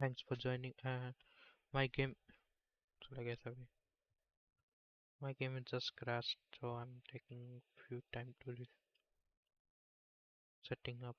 Thanks for joining. My game, sorry, my game is just crashed, so I'm taking few time to setting up.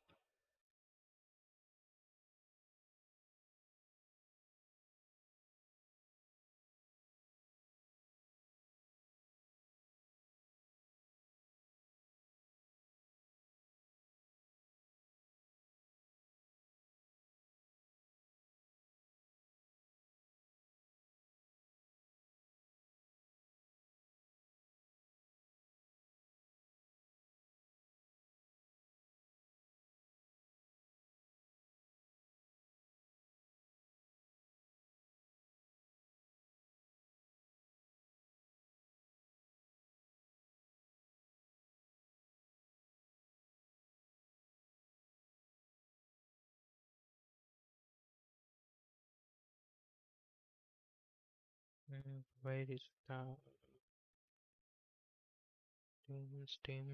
Where is the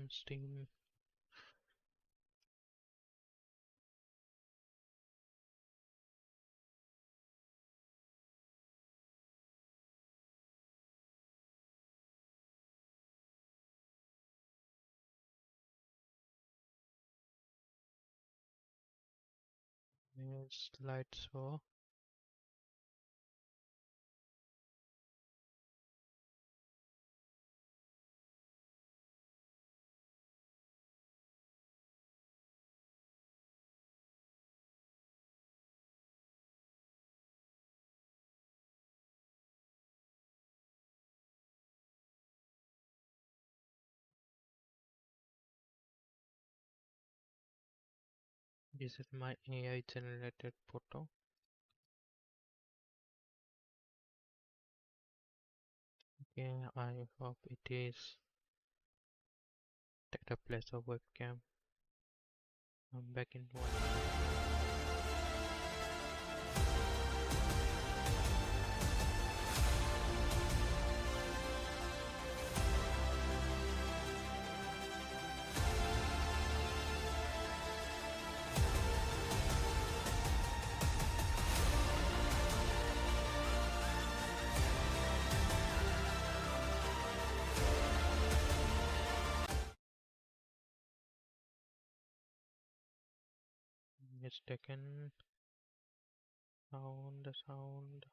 Steam? Slideshow. This is my AI generated photo. Yeah, I hope it is. Take the place of webcam. I'm back in one. It's taken sound.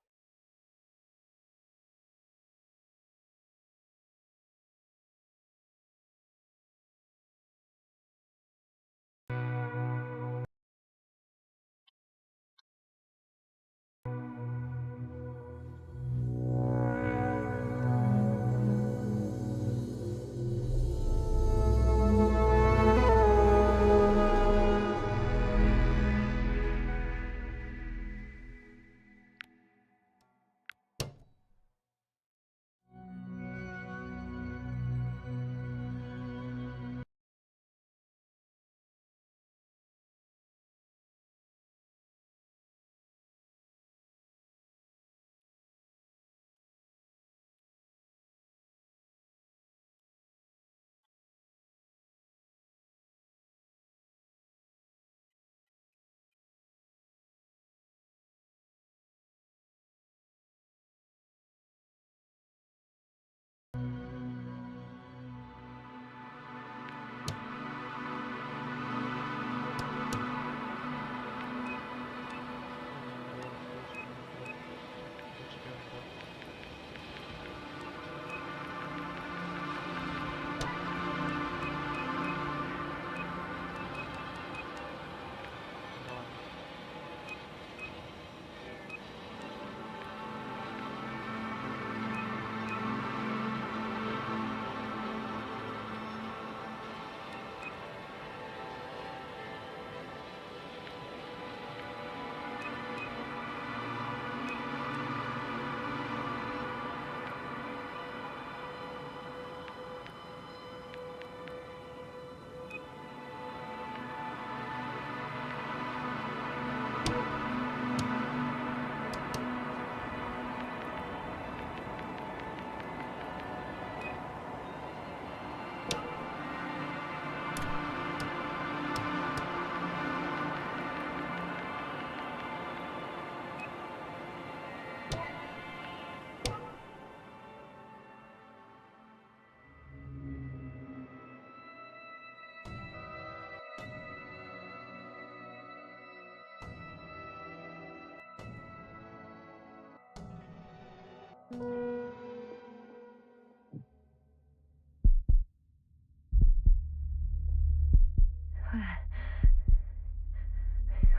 Where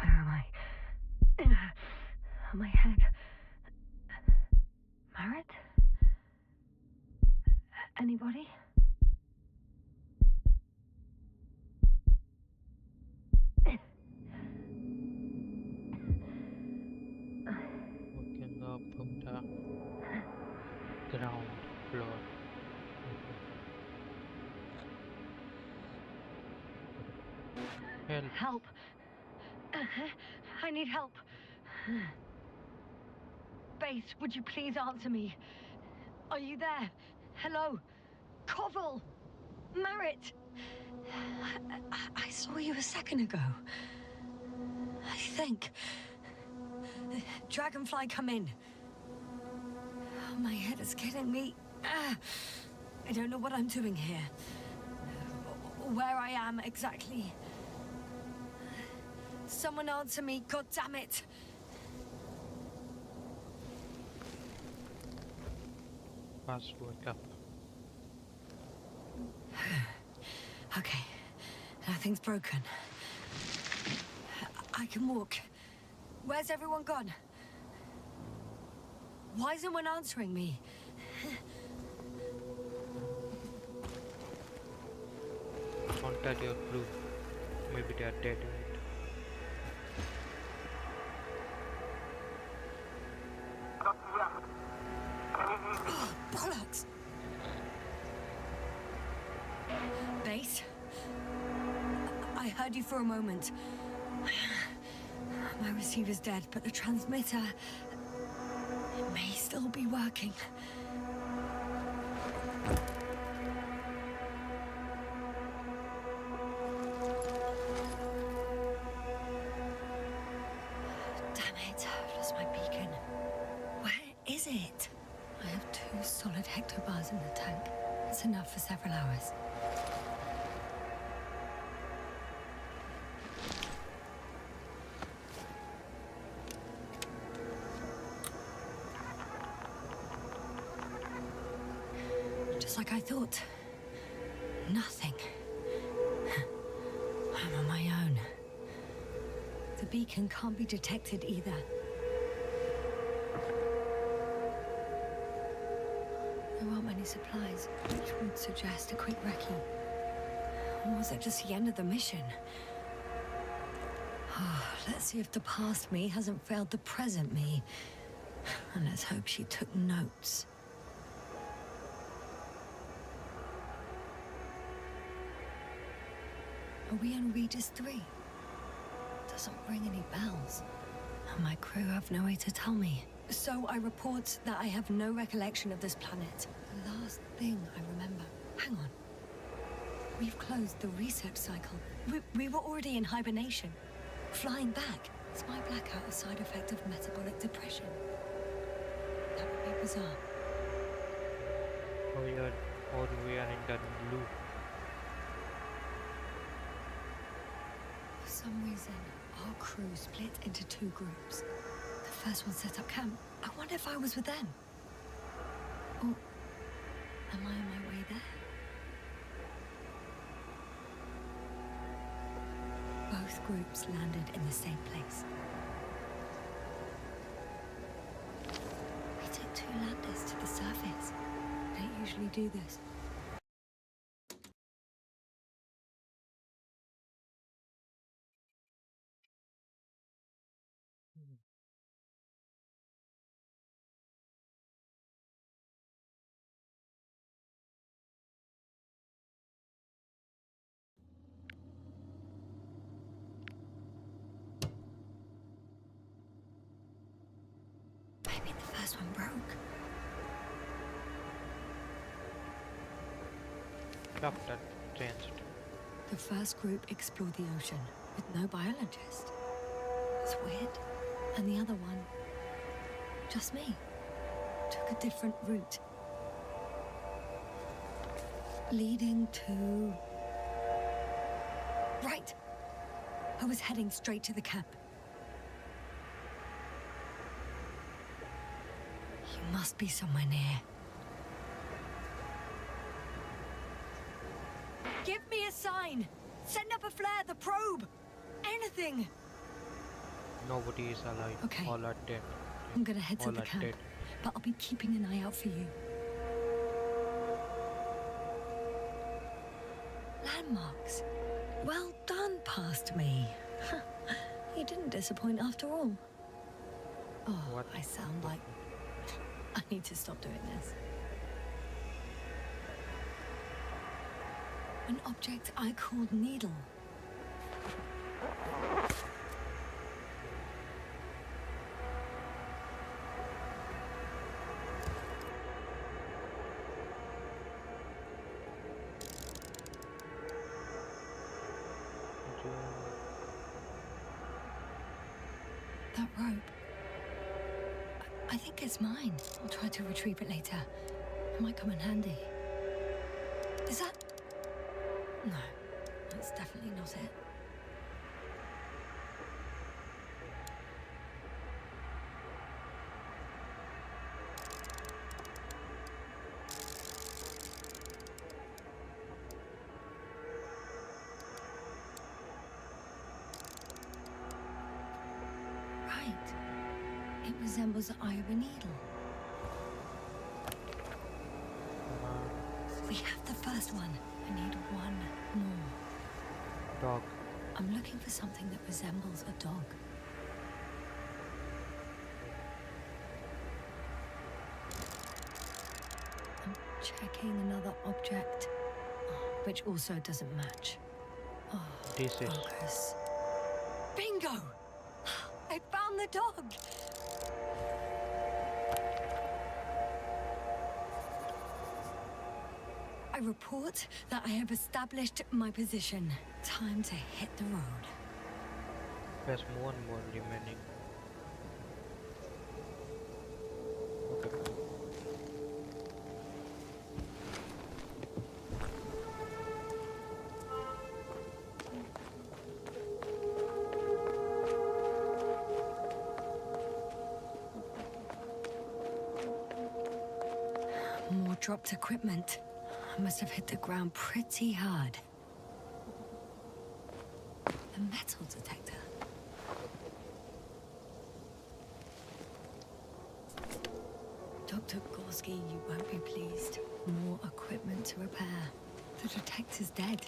am I? My head. Merritt? Anybody? Waking up from the ground floor. Help. Help. I need help. Base, would you please answer me? Are you there? Hello? Koval! Merritt! I saw you a second ago. I think. Dragonfly, come in. Oh, my head is killing me. I don't know what I'm doing here. Where I am exactly. Someone answer me, God damn it! Fast wake up. Okay, nothing's broken. I can walk. Where's everyone gone? Why isn't one answering me? Contact your crew. Maybe they are dead, right? Oh, bollocks! Base? I heard you for a moment. My receiver's dead, but the transmitter may still be working. Damn it, I've lost my beacon. Where is it? I have 2 solid hectobars in the tank. It's enough for several hours. Just like I thought. Nothing. I'm on my own. The beacon can't be detected either. There aren't many supplies, which would suggest a quick recce. Or was it just the end of the mission? Oh, let's see if the past me hasn't failed the present me. And let's hope she took notes. Are we on Regis 3? Doesn't ring any bells. And my crew have no way to tell me. So I report that I have no recollection of this planet. The last thing I remember. Hang on. We've closed the research cycle. We were already in hibernation. Flying back. Is my blackout a side effect of metabolic depression? That would be bizarre. Or we are in the loop. For some reason, our crew split into 2 groups. The first one set up camp. I wonder if I was with them. Or am I on my way there? Both groups landed in the same place. We took 2 landers to the surface. I don't usually do this. Maybe the first one broke. Doctor changed. The first group explored the ocean with no biologist. It's weird. And the other one, just me, took a different route. Leading to... Right. I was heading straight to the camp. You must be somewhere near. Give me a sign! Send up a flare, the probe! Anything! Nobody is alive. Okay. All are dead. I'm gonna head to All the are camp, dead. but I'll be keeping an eye out for you. Landmarks. Well done, past me. You didn't disappoint after all. Oh, What? I sound like... I need to stop doing this. An object I called Needle. That rope. I think it's mine. I'll try to retrieve it later. It might come in handy. Is that... No, that's definitely not it. Right. It resembles the eye of a needle. We have the first one. I need one more. Dog. I'm looking for something that resembles a dog. I'm checking another object, which also doesn't match. Oh, This is... focus. Bingo! I found the dog! I report that I have established my position. Time to hit the road. There's one more remaining. Okay. More dropped equipment. I must have hit the ground pretty hard. The metal detector. Dr. Gorski, you won't be pleased. More equipment to repair. The detector's dead.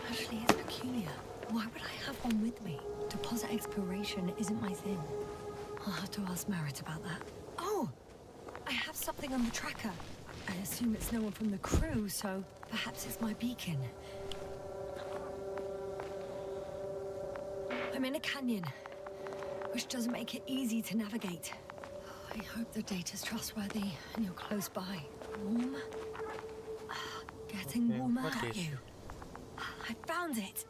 Actually, it's peculiar. Why would I have one with me? Deposit exploration isn't my thing. I'll have to ask Merritt about that. Oh! I have something on the tracker. I assume it's no one from the crew, so perhaps it's my beacon. I'm in a canyon, which doesn't make it easy to navigate. I hope the data's trustworthy and you're close by. Warm? Getting warmer, what are is you? I found it!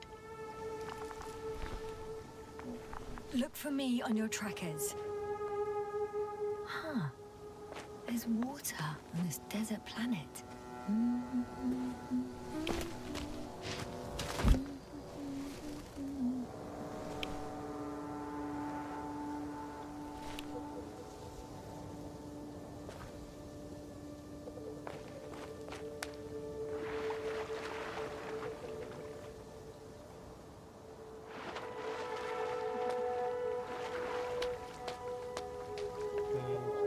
Look for me on your trackers. Huh. There's water on this desert planet.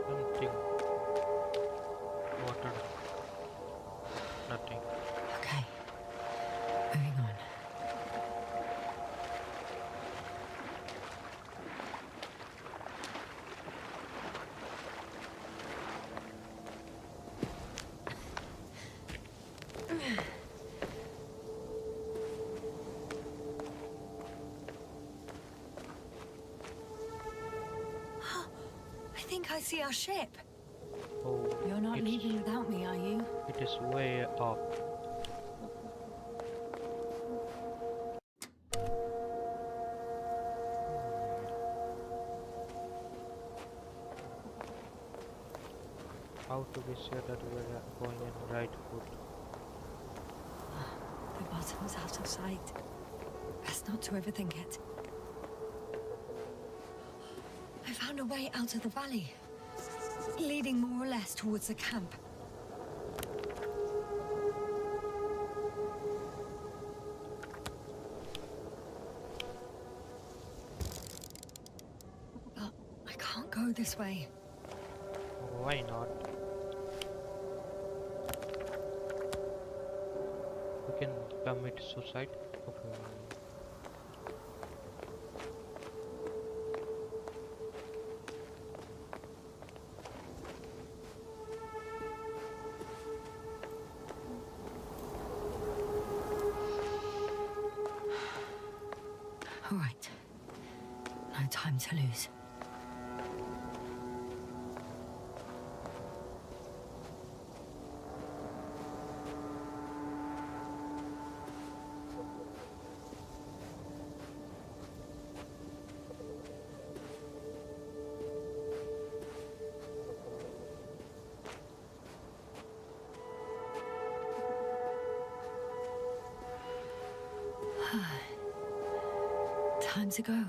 Something. Water. Nothing. Okay. Moving on. I think I see our ship. Oh, You're not leaving without me, are you? it is way up. How to be sure that we are going in right foot? The bottom's out of sight. Best not to overthink it. I found a way out of the valley. leading more or less towards the camp. But I can't go this way. Why not? We can commit suicide. Okay. All right. No time to lose. Time to go.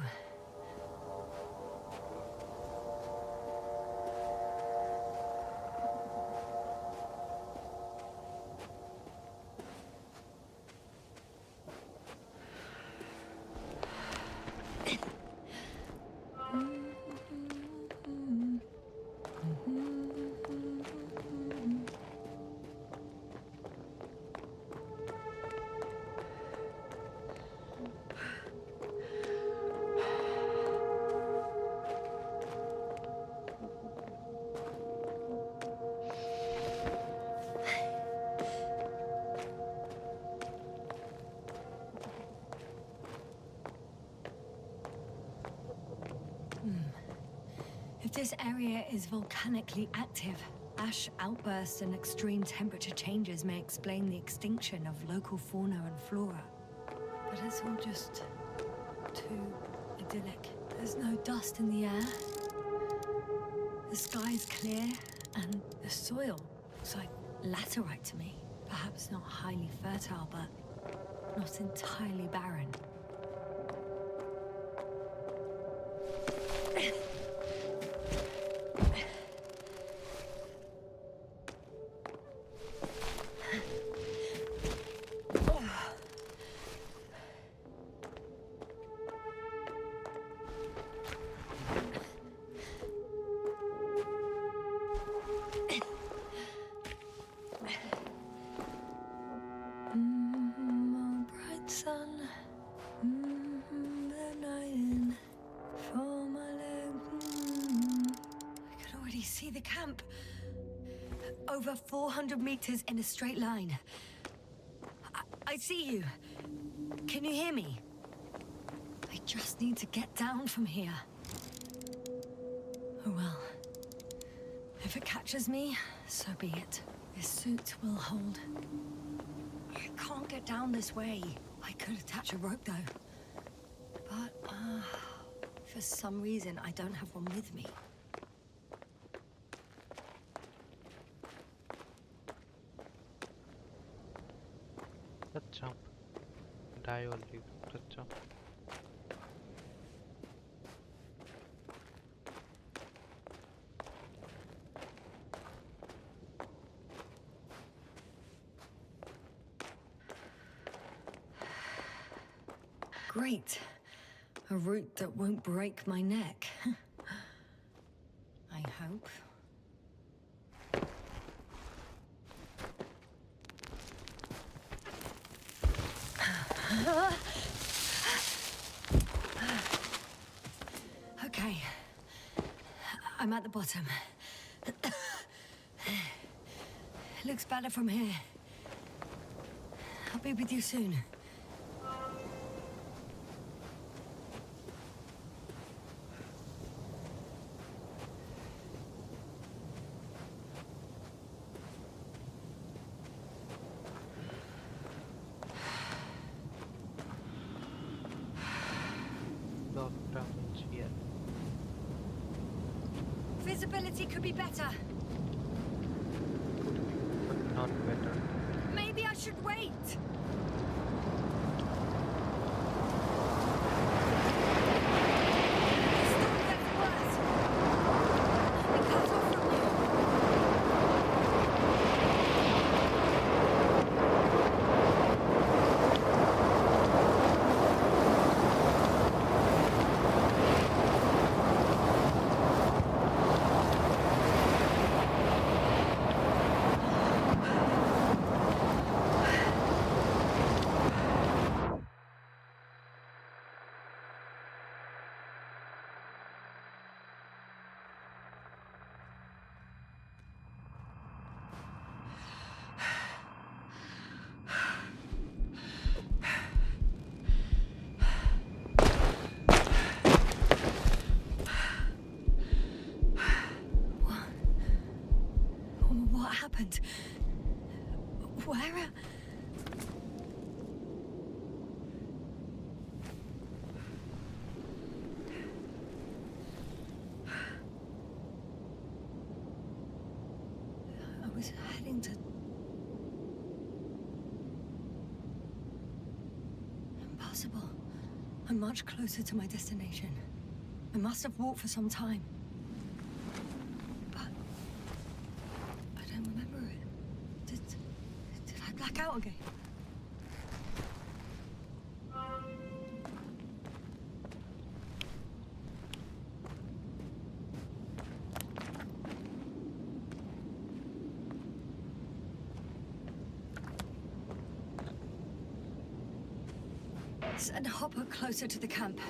If this area is volcanically active, ash outbursts and extreme temperature changes may explain the extinction of local fauna and flora. But it's all just too idyllic. There's no dust in the air. The sky's clear, and the soil looks like laterite to me. Perhaps not highly fertile, but not entirely barren. The camp. Over 400 meters in a straight line. I see you. Can you hear me? I just need to get down from here. Oh well. If it catches me, so be it. This suit will hold. I can't get down this way. I could attach a rope though. But, for some reason, I don't have one with me. Let's jump. Die or live. Let's jump. Great. A route that won't break my neck. I hope. Okay. I'm at the bottom. Looks better from here. I'll be with you soon. Visibility could be better. But not better. Maybe I should wait. This storm gets worse. I'll be cut off from you. happened? Where? I was heading to... Impossible. I'm much closer to my destination. I must have walked for some time. But... I don't remember it. Did I black out again? Send Hopper closer to the camp.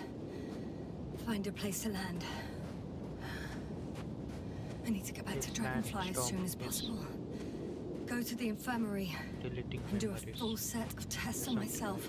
Find a place to land. I need to get back to Dragonfly as soon as possible. Go to the infirmary and do a full set of tests on myself.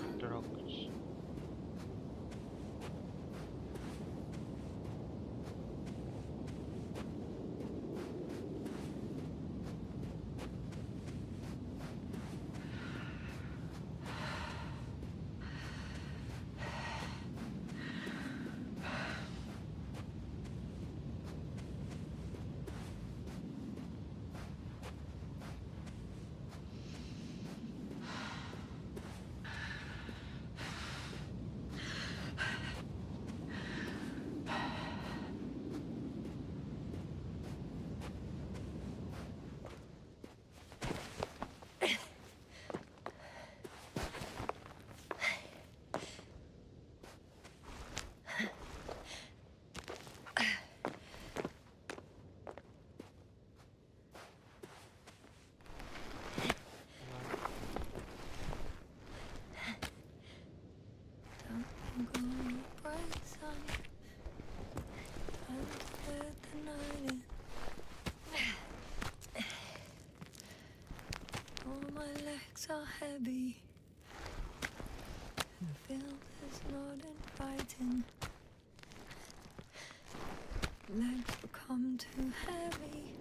Are heavy. The field is not inviting. Legs become too heavy,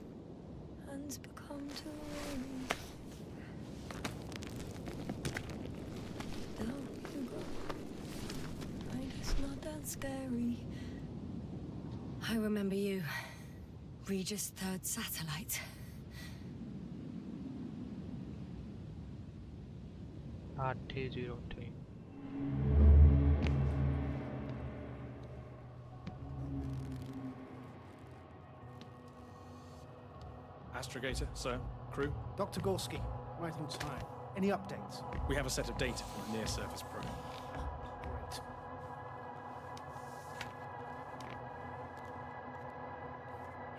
hands become too weary. Down you go. Right, it's not that scary. I remember you. Regis' third satellite. RT03. Astrogator, sir. Crew? Dr. Gorski, right on time. Any updates? We have a set of data from the near-surface probe. Great.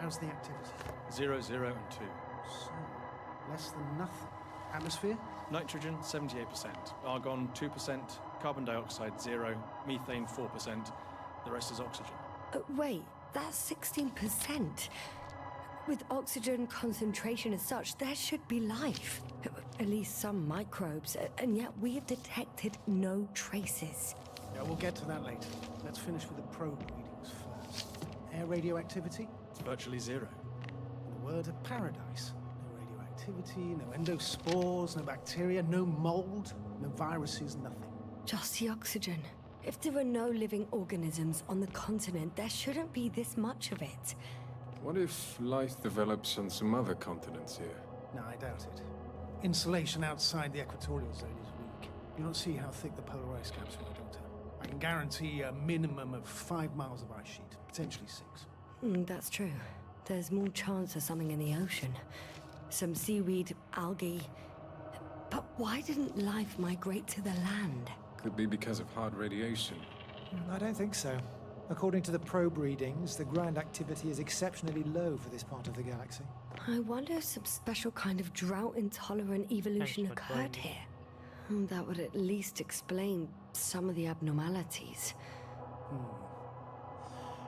How's the activity? 0, 0, and 2. So, less than nothing. Atmosphere? Nitrogen, 78%. Argon, 2%. Carbon dioxide, 0. Methane, 4%. The rest is oxygen. Wait, that's 16%. With oxygen concentration as such, there should be life. At least some microbes, and yet we have detected no traces. Yeah, we'll get to that later. Let's finish with the probe readings first. Air radioactivity? It's virtually 0. In the word of paradise. No radioactivity, no endospores, no bacteria, no mold, no viruses, nothing. Just the oxygen. If there are no living organisms on the continent, there shouldn't be this much of it. What if life develops on some other continents here? No, I doubt it. Insulation outside the equatorial zone is weak. You don't see how thick the polar ice caps are, Doctor. I can guarantee a minimum of 5 miles of ice sheet, potentially 6. That's true. There's more chance of something in the ocean. Some seaweed, algae. But why didn't life migrate to the land? Could be because of hard radiation. I don't think so. According to the probe readings, the ground activity is exceptionally low for this part of the galaxy. I wonder if some special kind of drought-intolerant evolution Thanks for occurred joining. here. That would at least explain some of the abnormalities.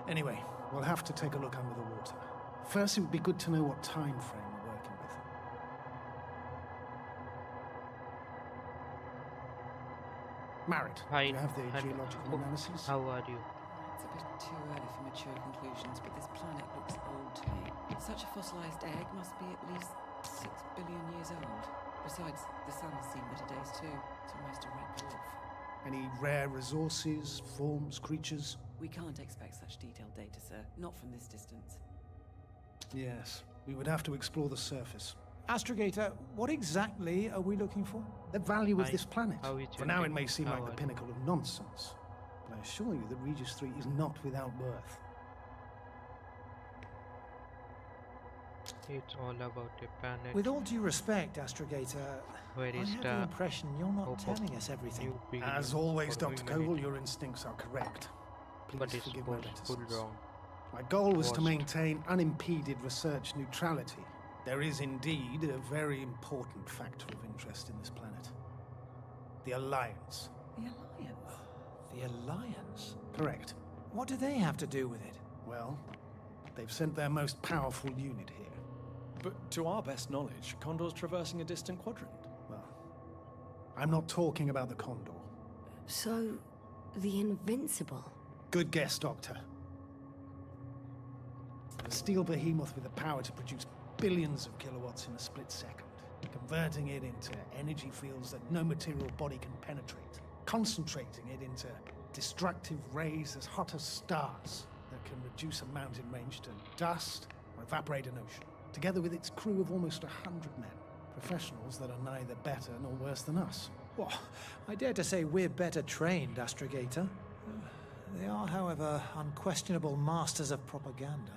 Anyway, we'll have to take a look under the water. First, it would be good to know what time frame we're working with. Married, Hi, do you have the hi, geological analysis? How are you? It's a bit too early for mature conclusions, but this planet looks old to me. Such a fossilized egg must be at least 6 billion years old. Besides, the sun's seen better days too. It's almost a red dwarf. Any rare resources, forms, creatures? We can't expect such detailed data, sir. Not from this distance. Yes, we would have to explore the surface. Astrogator, what exactly are we looking for? The value of Hi, this planet. how is For your now, day? it may seem How like the are you? pinnacle of nonsense, but I assure you that Regis 3 is not without worth. It's all about a planet. With all due respect, Astrogator, Where I is have the the impression you're not hope of telling us everything. new beginning As always, for Dr. Koval, humanity? your instincts are correct. But Please it's forgive my full reticence. wrong. My goal was to Washed. maintain unimpeded research neutrality. There is indeed a very important factor of interest in this planet. The Alliance. The Alliance? The Alliance? Correct. What do they have to do with it? Well, they've sent their most powerful unit here. But to our best knowledge, Condor's traversing a distant quadrant. Well, I'm not talking about the Condor. So, the invincible. Good guess, Doctor. A steel behemoth with the power to produce billions of kilowatts in a split second, converting it into energy fields that no material body can penetrate, concentrating it into destructive rays as hot as stars that can reduce a mountain range to dust or evaporate an ocean, together with its crew of almost 100 men, professionals that are neither better nor worse than us. Well, I dare to say we're better trained, Astrogator. They are, however, unquestionable masters of propaganda.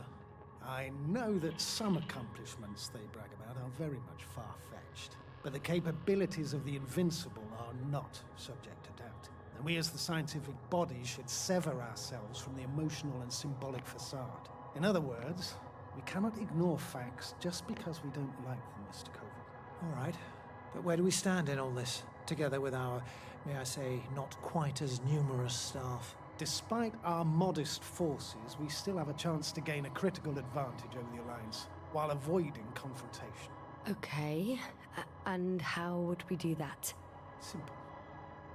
I know that some accomplishments they brag about are very much far-fetched, but the capabilities of the Invincible are not subject to doubt. And we as the scientific body should sever ourselves from the emotional and symbolic facade. In other words, we cannot ignore facts just because we don't like them, Mr. Koval. All right, but where do we stand in all this, together with our, may I say, not quite as numerous staff? Despite our modest forces, we still have a chance to gain a critical advantage over the Alliance, while avoiding confrontation. Okay, and how would we do that? Simple.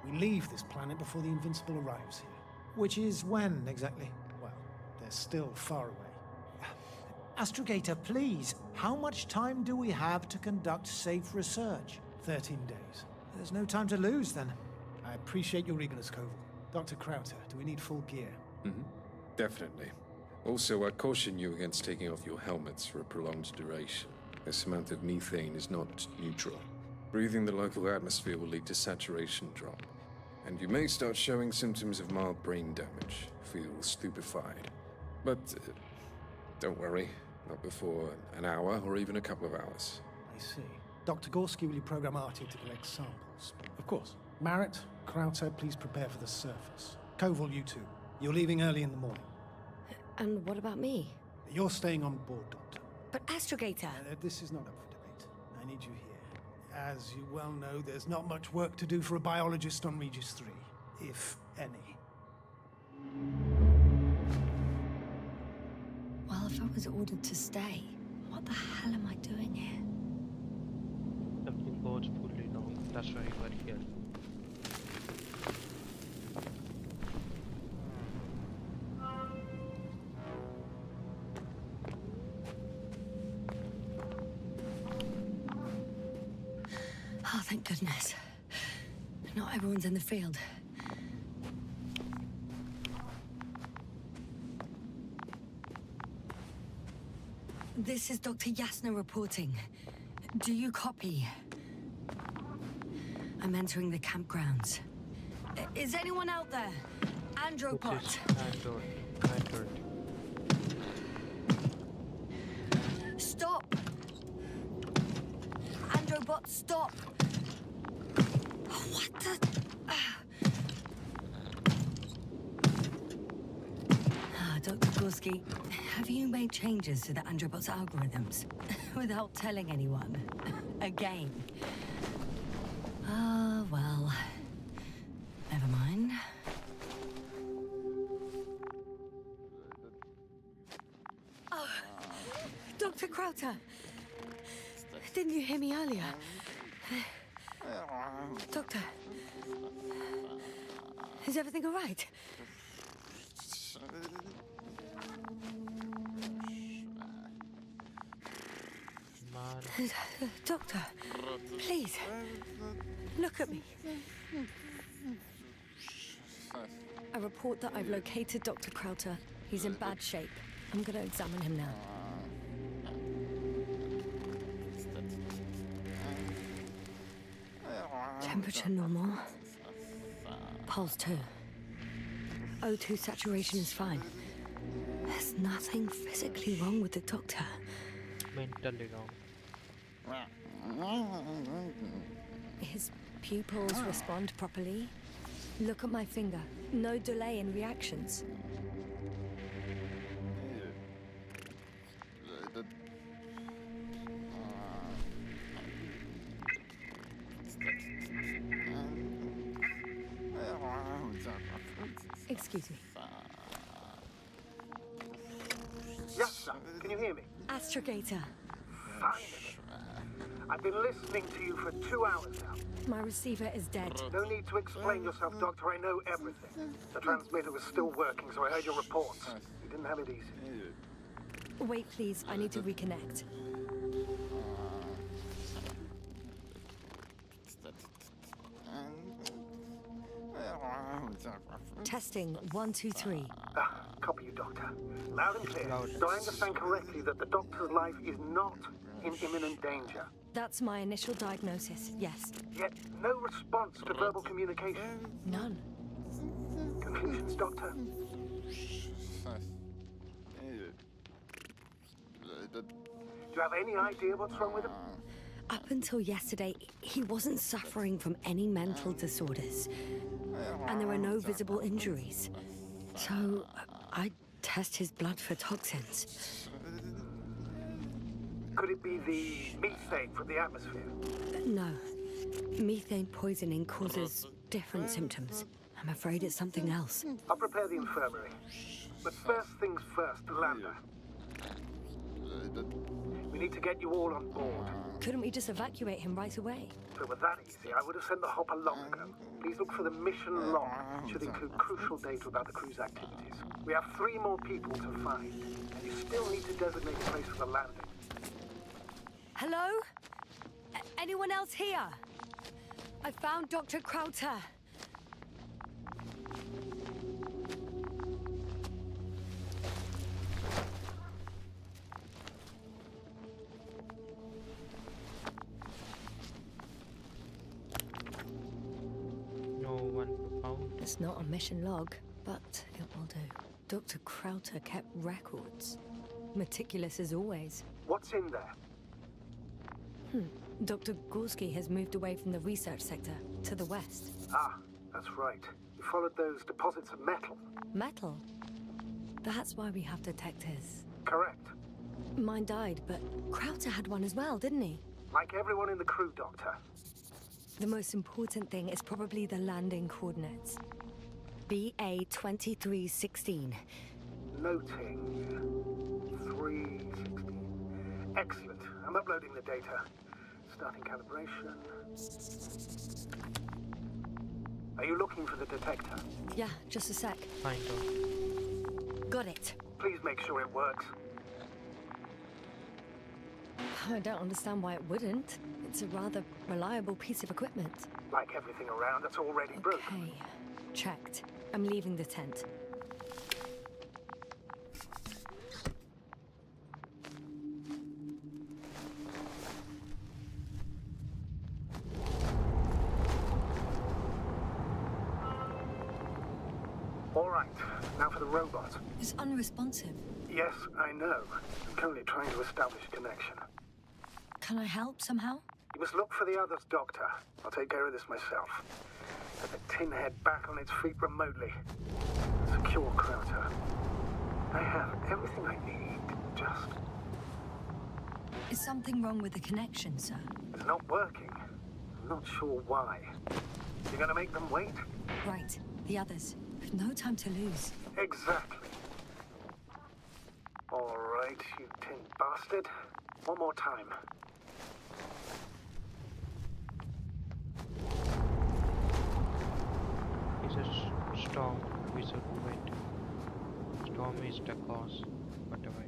We leave this planet before the Invincible arrives here. Which is when, exactly? Well, they're still far away. Astrogator, please, how much time do we have to conduct safe research? 13 days. There's no time to lose, then. I appreciate your eagerness, Koval. Dr. Krauter, do we need full gear? Definitely. Also, I caution you against taking off your helmets for a prolonged duration. This amount of methane is not neutral. Breathing the local atmosphere will lead to saturation drop, and you may start showing symptoms of mild brain damage, feel stupefied. But don't worry, not before an hour or even a couple of hours. I see. Dr. Gorski, will you program Artie to collect samples? Of course. Marrett, Krauter, please prepare for the surface. Koval, you two. You're leaving early in the morning. And what about me? You're staying on board, Doctor. But Astrogator! This is not up for debate. I need you here. As you well know, there's not much work to do for a biologist on Regis 3, if any. Well, if I was ordered to stay, what the hell am I doing here? Something goes fully wrong. That's why you are here. Oh, thank goodness. Not everyone's in the field. This is Dr. Yasna reporting. Do you copy? I'm entering the campgrounds. Is anyone out there? Andropod. This is Android. Stop! Androbot, stop! What the... Dr. Gorski, have you made changes to the Androbot's algorithms? Without telling anyone? Again? Ah, well... Never mind. Oh, Dr. Krauter! Didn't you hear me earlier? Doctor? Is everything all right? Doctor, please, look at me. I report that I've located Dr. Krauter. He's in bad shape. I'm gonna examine him now. Temperature normal. Pulse 2. O2 saturation is fine. There's nothing physically wrong with the doctor. Mentally wrong. His pupils respond properly. Look at my finger. No delay in reactions. Excuse me. Yes, sir. Can you hear me? Astrogator. Finally. I've been listening to you for 2 hours now. My receiver is dead. No need to explain yourself, Doctor. I know everything. The transmitter was still working, so I heard your reports. You didn't have it easy. Wait, please. I need to reconnect. Testing 1, 2, 3. Copy you, Doctor. Loud and clear. Do I understand correctly that the Doctor's life is not in imminent danger? That's my initial diagnosis, yes. Yet no response to verbal communication. None. Conclusions, Doctor? Do you have any idea what's wrong with him? Up until yesterday, he wasn't suffering from any mental disorders. And there are no visible injuries. So, I test his blood for toxins. Could it be the methane from the atmosphere? No. Methane poisoning causes different symptoms. I'm afraid it's something else. I'll prepare the infirmary. But first things first, Lambda. We need to get you all on board. Couldn't we just evacuate him right away? If it were that easy, I would have sent the hopper long ago. Please look for the mission log. It should include crucial data about the crew's activities. We have 3 more people to find, and you still need to designate a place for the landing. Hello? Anyone else here? I found Dr. Krauter. No one found. It's not a mission log, but it will do. Dr. Krauter kept records. Meticulous as always. What's in there? Dr. Gorski has moved away from the research sector to the west. Ah, that's right. You followed those deposits of metal. Metal? That's why we have detectors. Correct. Mine died, but Krauter had one as well, didn't he? Like everyone in the crew, Doctor. The most important thing is probably the landing coordinates. BA-2316. Noting 316. Excellent. I'm uploading the data. Starting calibration. Are you looking for the detector? Yeah, just a sec. Kind of. Got it. Please make sure it works. I don't understand why it wouldn't. It's a rather reliable piece of equipment. Like everything around that's already broken. Okay, checked. I'm leaving the tent. All right, now for the robot. It's unresponsive. Yes, I know. I'm currently trying to establish a connection. Can I help somehow? You must look for the others, Doctor. I'll take care of this myself. Get the tin head back on its feet remotely. Secure Krauter. I have everything I need. Just... Is something wrong with the connection, sir? It's not working. I'm not sure why. You're gonna make them wait? Right, the others. We've no time to lose. Exactly. All right, you tin bastard. One more time. It's a storm. We should wait. Storm is the cause. Whatever.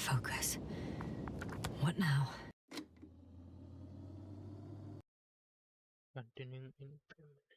Focus. What now? Continuing in few minutes.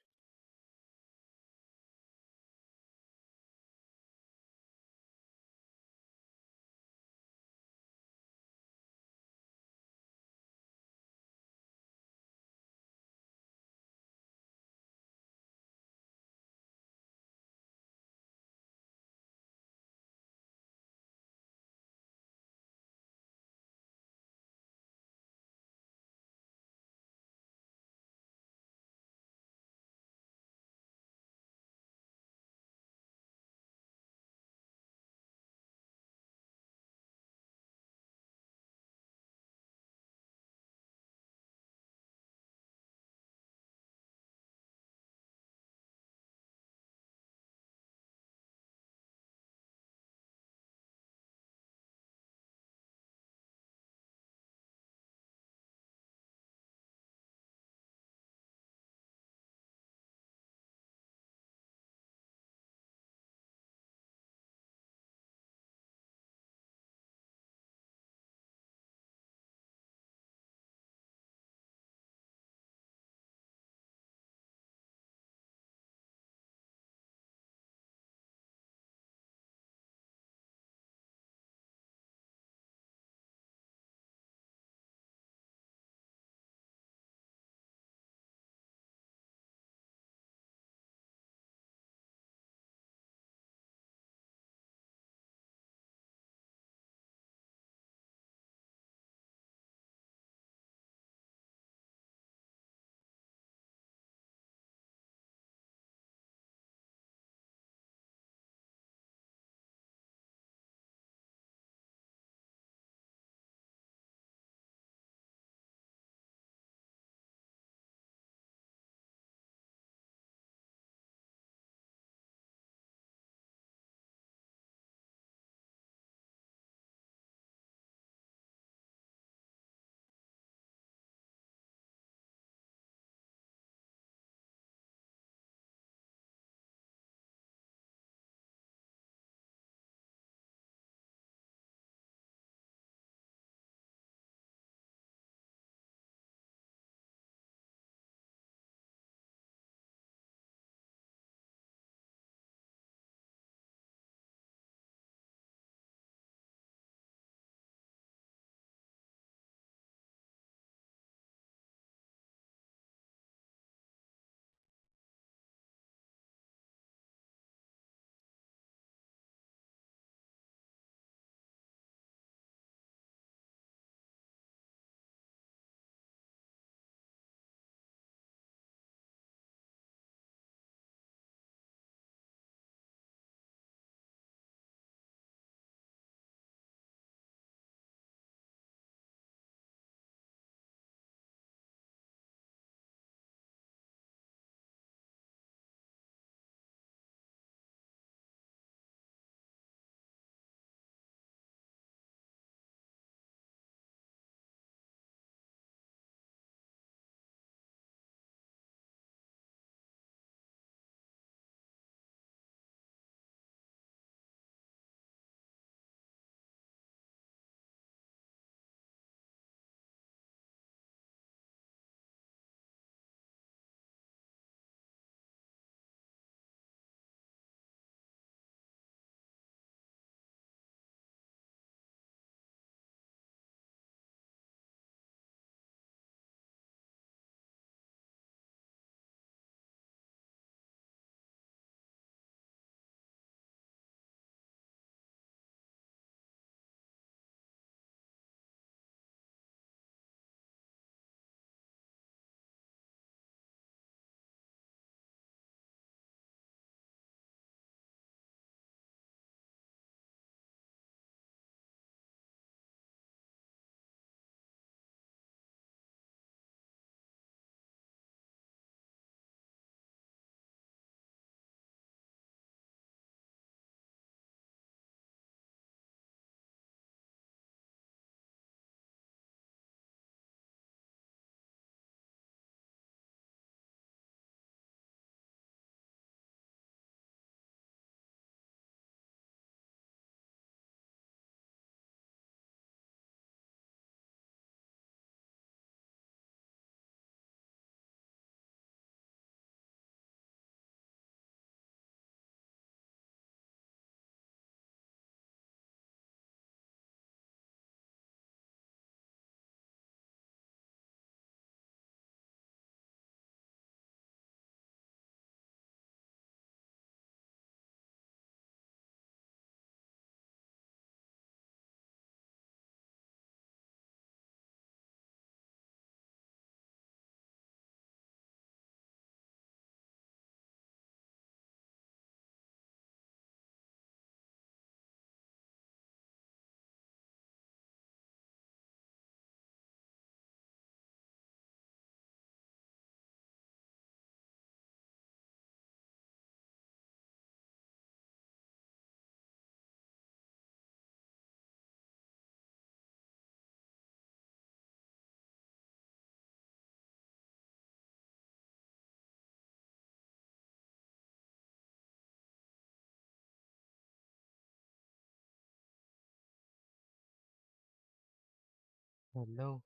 Hello.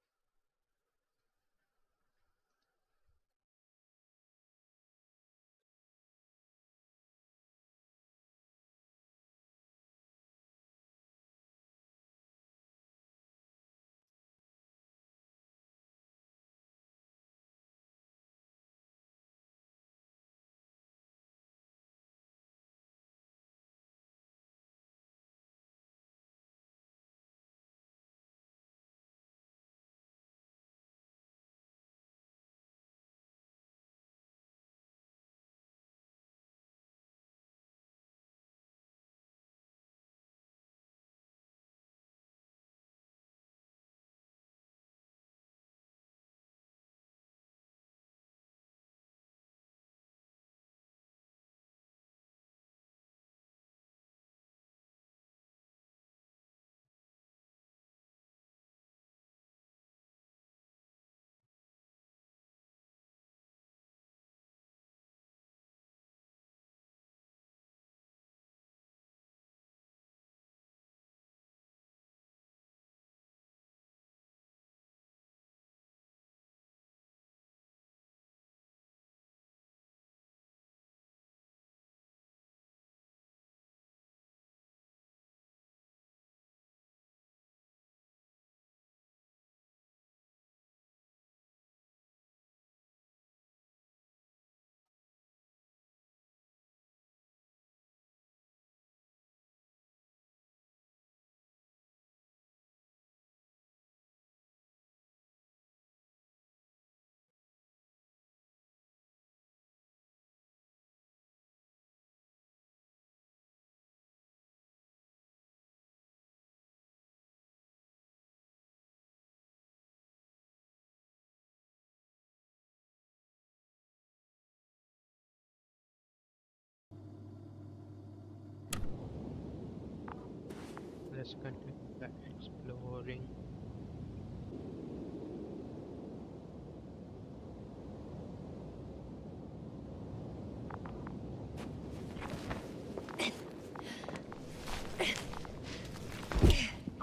Let's continue the exploring.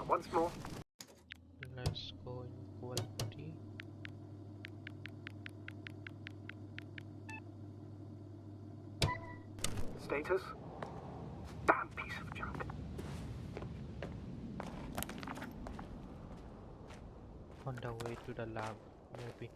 Once more. Let's go in quality. Status? Damn piece of junk. On the way to the lab, maybe.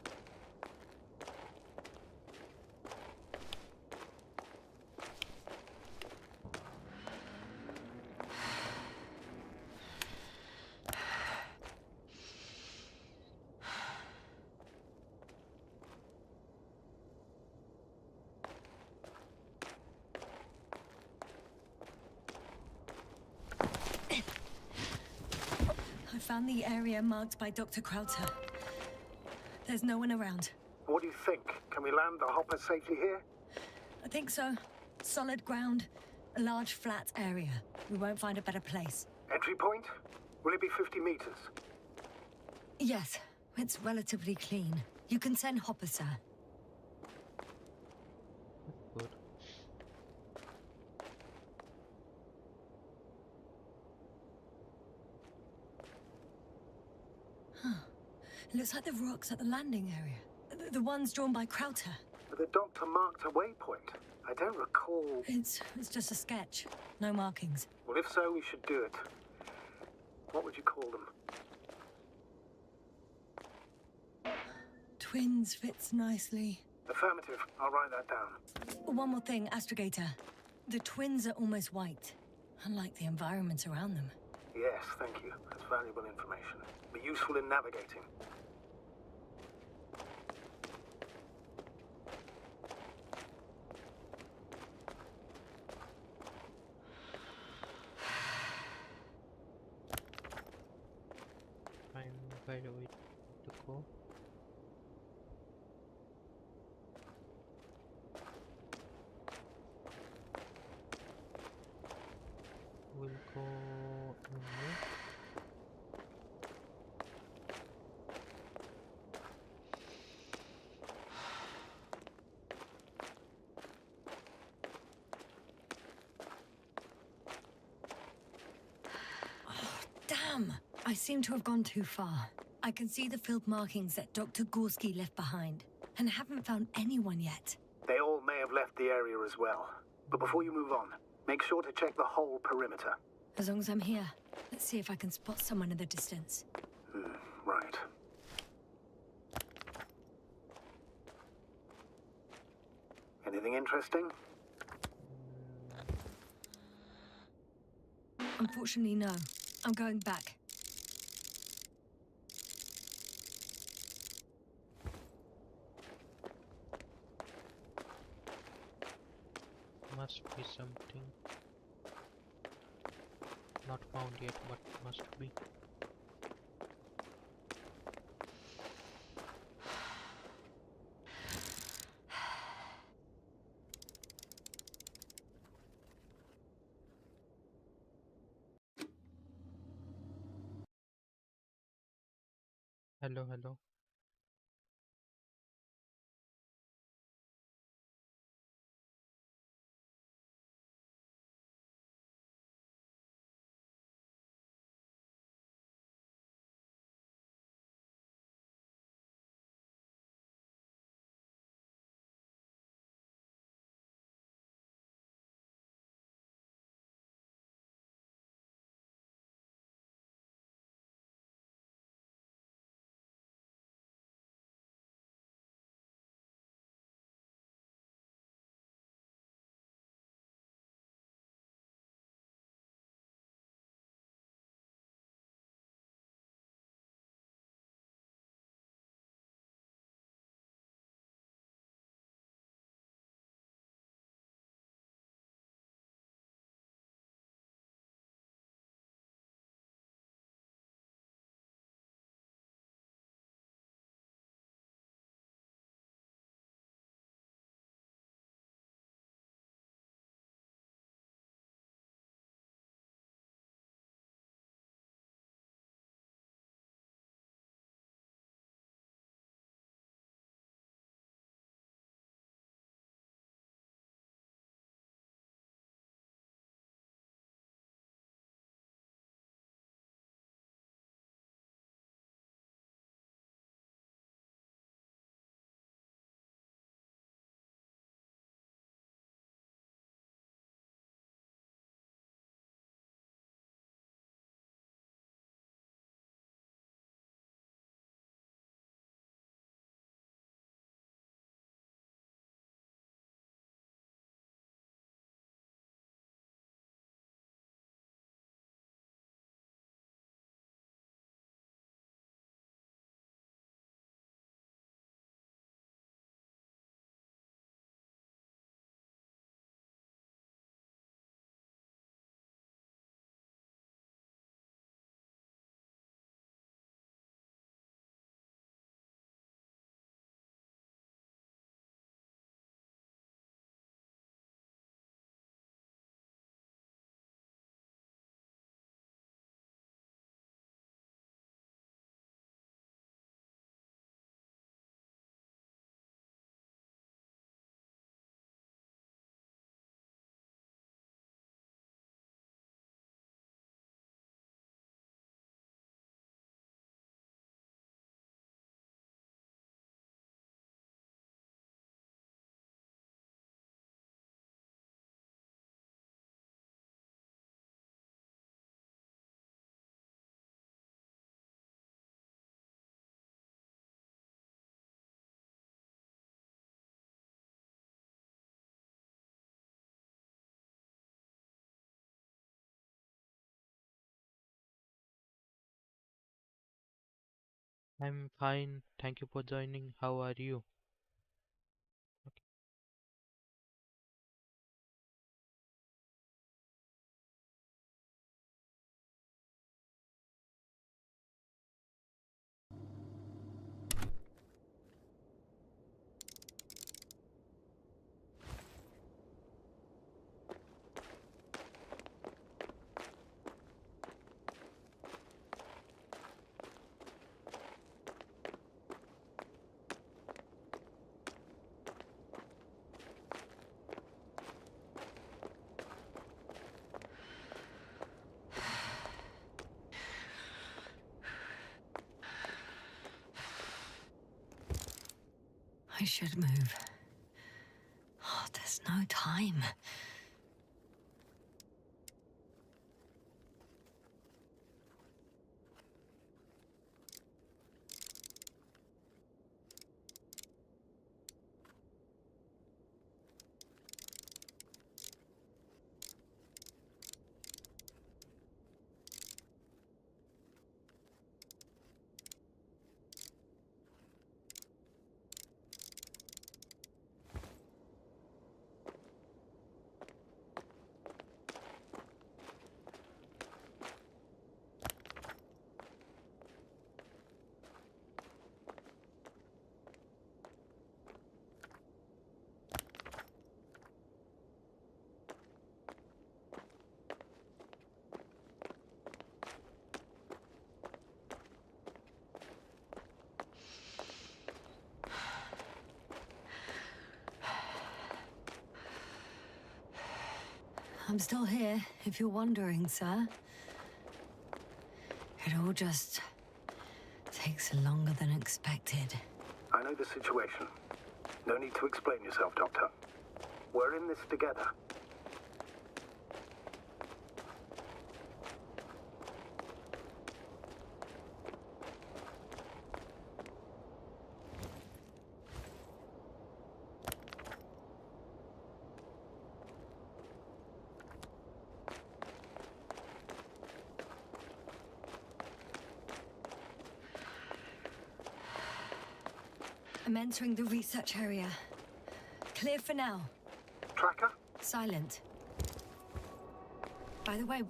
I found the area marked by Dr. Krauter. There's no one around. What do you think? Can we land the hopper safely here? I think so. Solid ground, a large flat area. We won't find a better place. Entry point? Will it be 50 meters? Yes, it's relatively clean. You can send Hopper, sir. Good. It looks like the rocks at the landing area. The ones drawn by Krauter. But the doctor marked a waypoint. I don't recall... It's just a sketch. No markings. Well, if so, we should do it. What would you call them? Twins fits nicely. Affirmative. I'll write that down. One more thing, Astrogator. The twins are almost white, unlike the environment around them. Yes, thank you. That's valuable information. Be useful in navigating. Find by the way to go. We'll go in here. Damn! I seem to have gone too far. I can see the field markings that Dr. Gorski left behind, and haven't found anyone yet. They all may have left the area as well. But before you move on, make sure to check the whole perimeter. As long as I'm here, let's see if I can spot someone in the distance. Right. Anything interesting? Unfortunately, no. I'm going back. Must be something. Not found yet, but must be. Hello, hello. I'm fine. Thank you for joining. How are you? should move. Oh, there's no time. I'm still here, if you're wondering, sir. It all just takes longer than expected. I know the situation. No need to explain yourself, Doctor. We're in this together. I'm entering the research area. Clear for now. Tracker? Silent. By the way,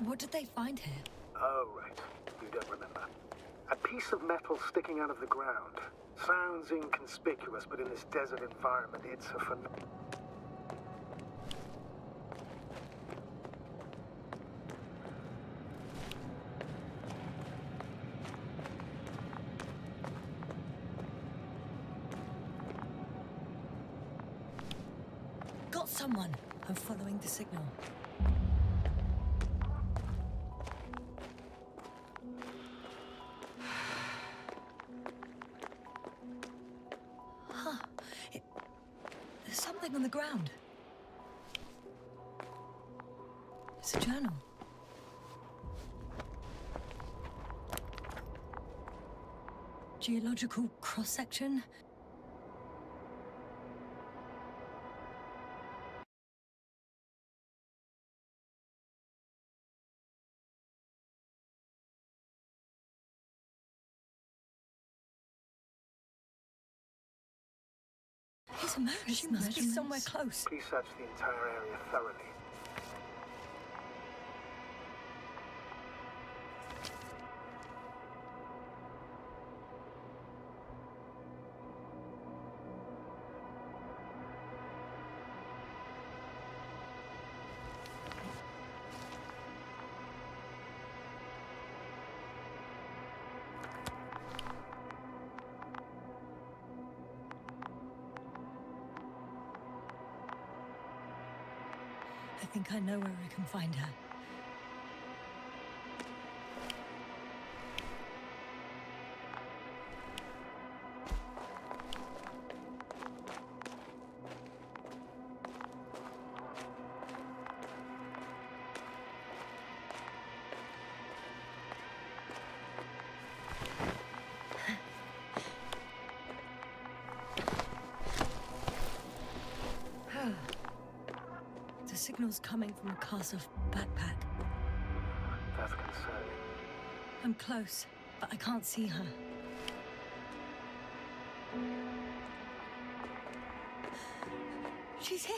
what did they find here? Oh, right. You don't remember. A piece of metal sticking out of the ground. Sounds inconspicuous, but in this desert environment, it's a phenomenon. Got someone. I'm following the signal. Huh. There's something on the ground. It's a journal. Geological cross-section. She must be somewhere close. Please search the entire area thoroughly. I think I know where I can find her. The signal's coming from a cast-off backpack. That's concerning. I'm close, but I can't see her. She's here!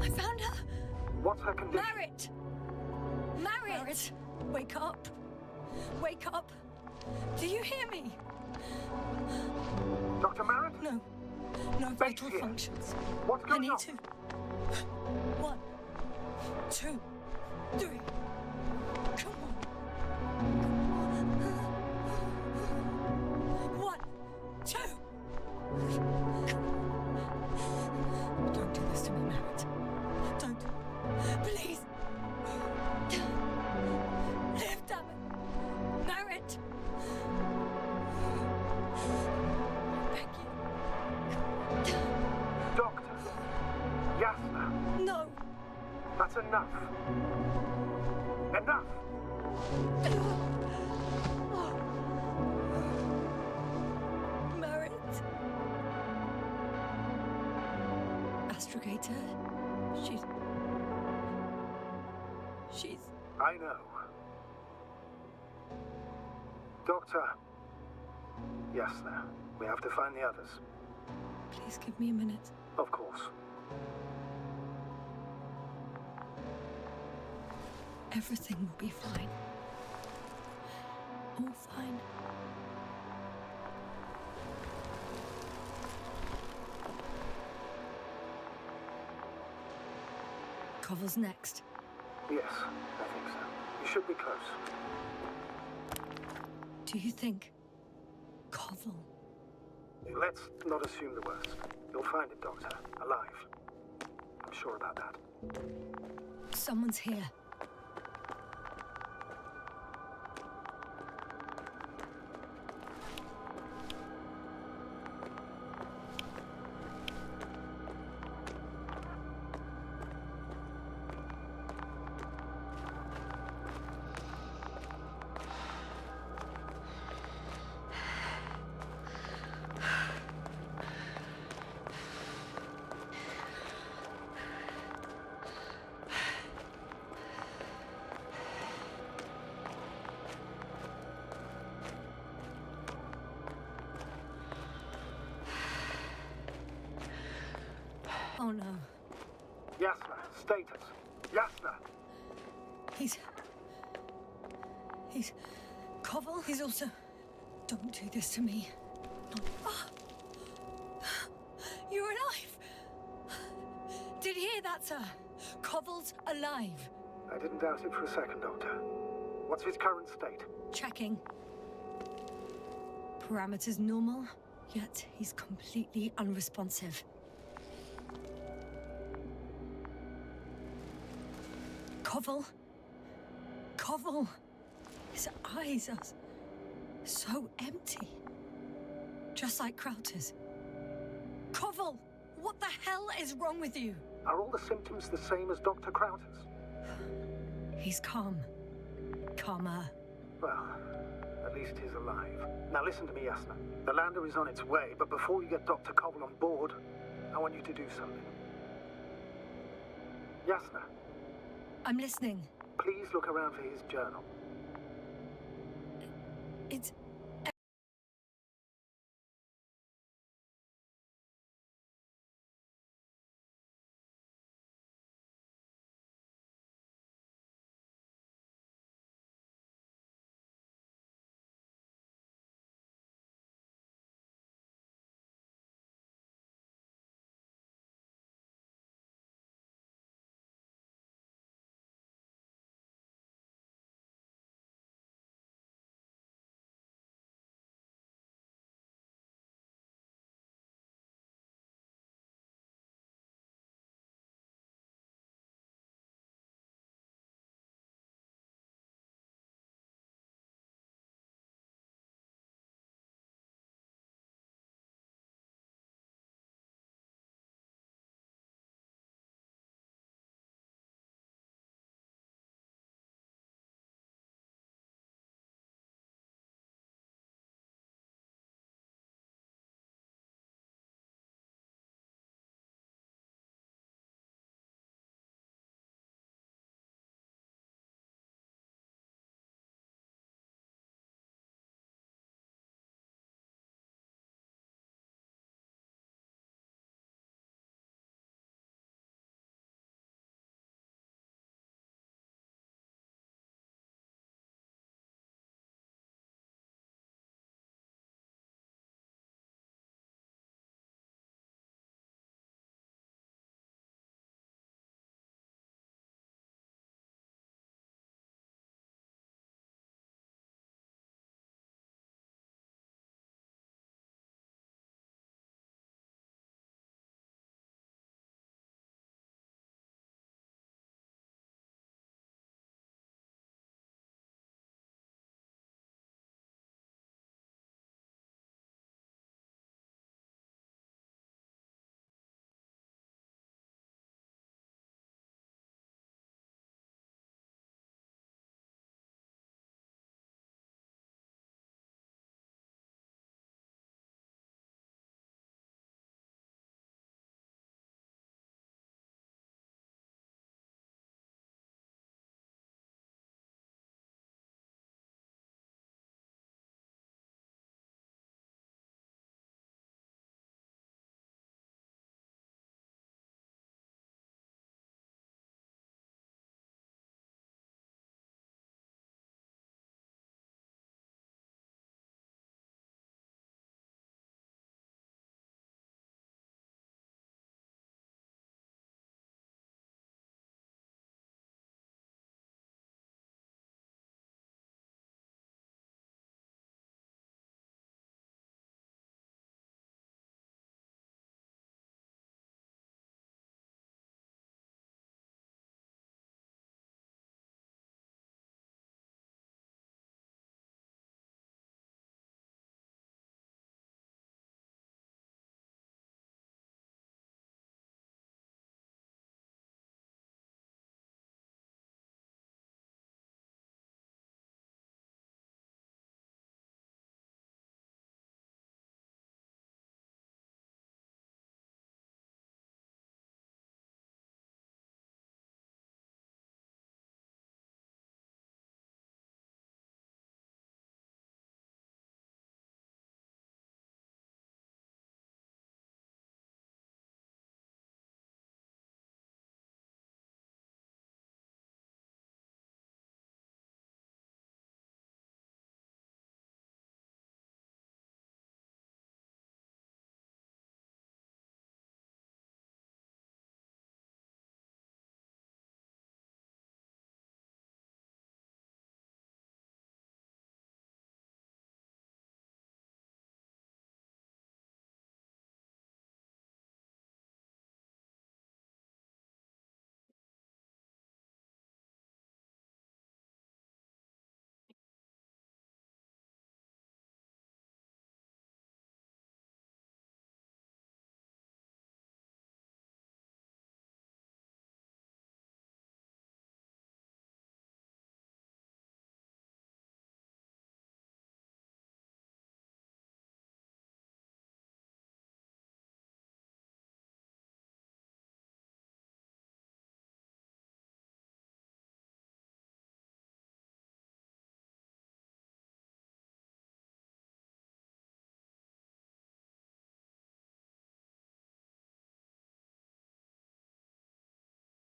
I found her! What's her condition? Merritt! Merritt! Wake up! Wake up! Do you hear me? Dr. Merritt? No. No vital functions. What's I going need on? to. 1, 2, 3. Come on. 1, 2. Don't do this to me, Merritt. Don't. Please. Live, damn it. Merritt. Thank you. Enough! Merit. Astrogator. She's... I know. Doctor. Yes, sir. We have to find the others. Please give me a minute. Of course. Everything will be fine. All fine. Cover's next. Yes, I think so. You should be close. Do you think? Koval. Let's not assume the worst. You'll find it, Doctor. Alive. I'm sure about that. Someone's here. Oh no. Yasna, status. Yasna! He's... Koval? He's also... Don't do this to me. No. Ah. You're alive! Did you hear that, sir? Koval's alive. I didn't doubt it for a second, Doctor. What's his current state? Checking. Parameters normal, yet he's completely unresponsive. Koval? Koval! His eyes are so empty. Just like Krauter's. Koval! What the hell is wrong with you? Are all the symptoms the same as Dr. Krauter's? He's calm. Calmer. Well, at least he's alive. Now listen to me, Yasna. The lander is on its way, but before you get Dr. Koval on board, I want you to do something. Yasna, I'm listening. please look around for his journal. It's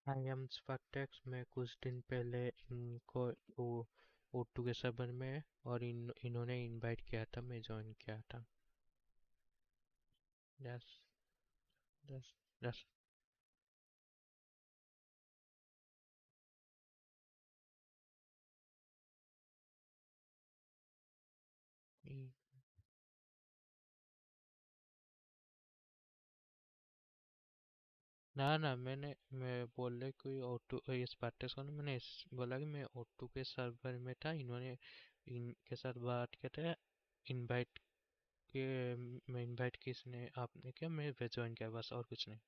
I am spertex मैं कुछ दिन पहले इनको O2 के server में और इन्होंने invite किया था, मैं ज्वाइन किया था। Yes yes yes. ना मैं बोल रहे कोई O2 इस पार्टी को मैंने बोला कि मैं O2 के सर्वर में था, इन्होंने इनके साथ बात किया था, इनवाइट के मैं इनवाइट किसने आपने किया, मैं ज्वाइन किया बस, और कुछ नहीं।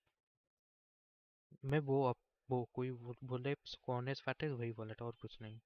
मैं वो कोई बोले कौन है स्पार्टैक्स वही बोला था, और कुछ नहीं।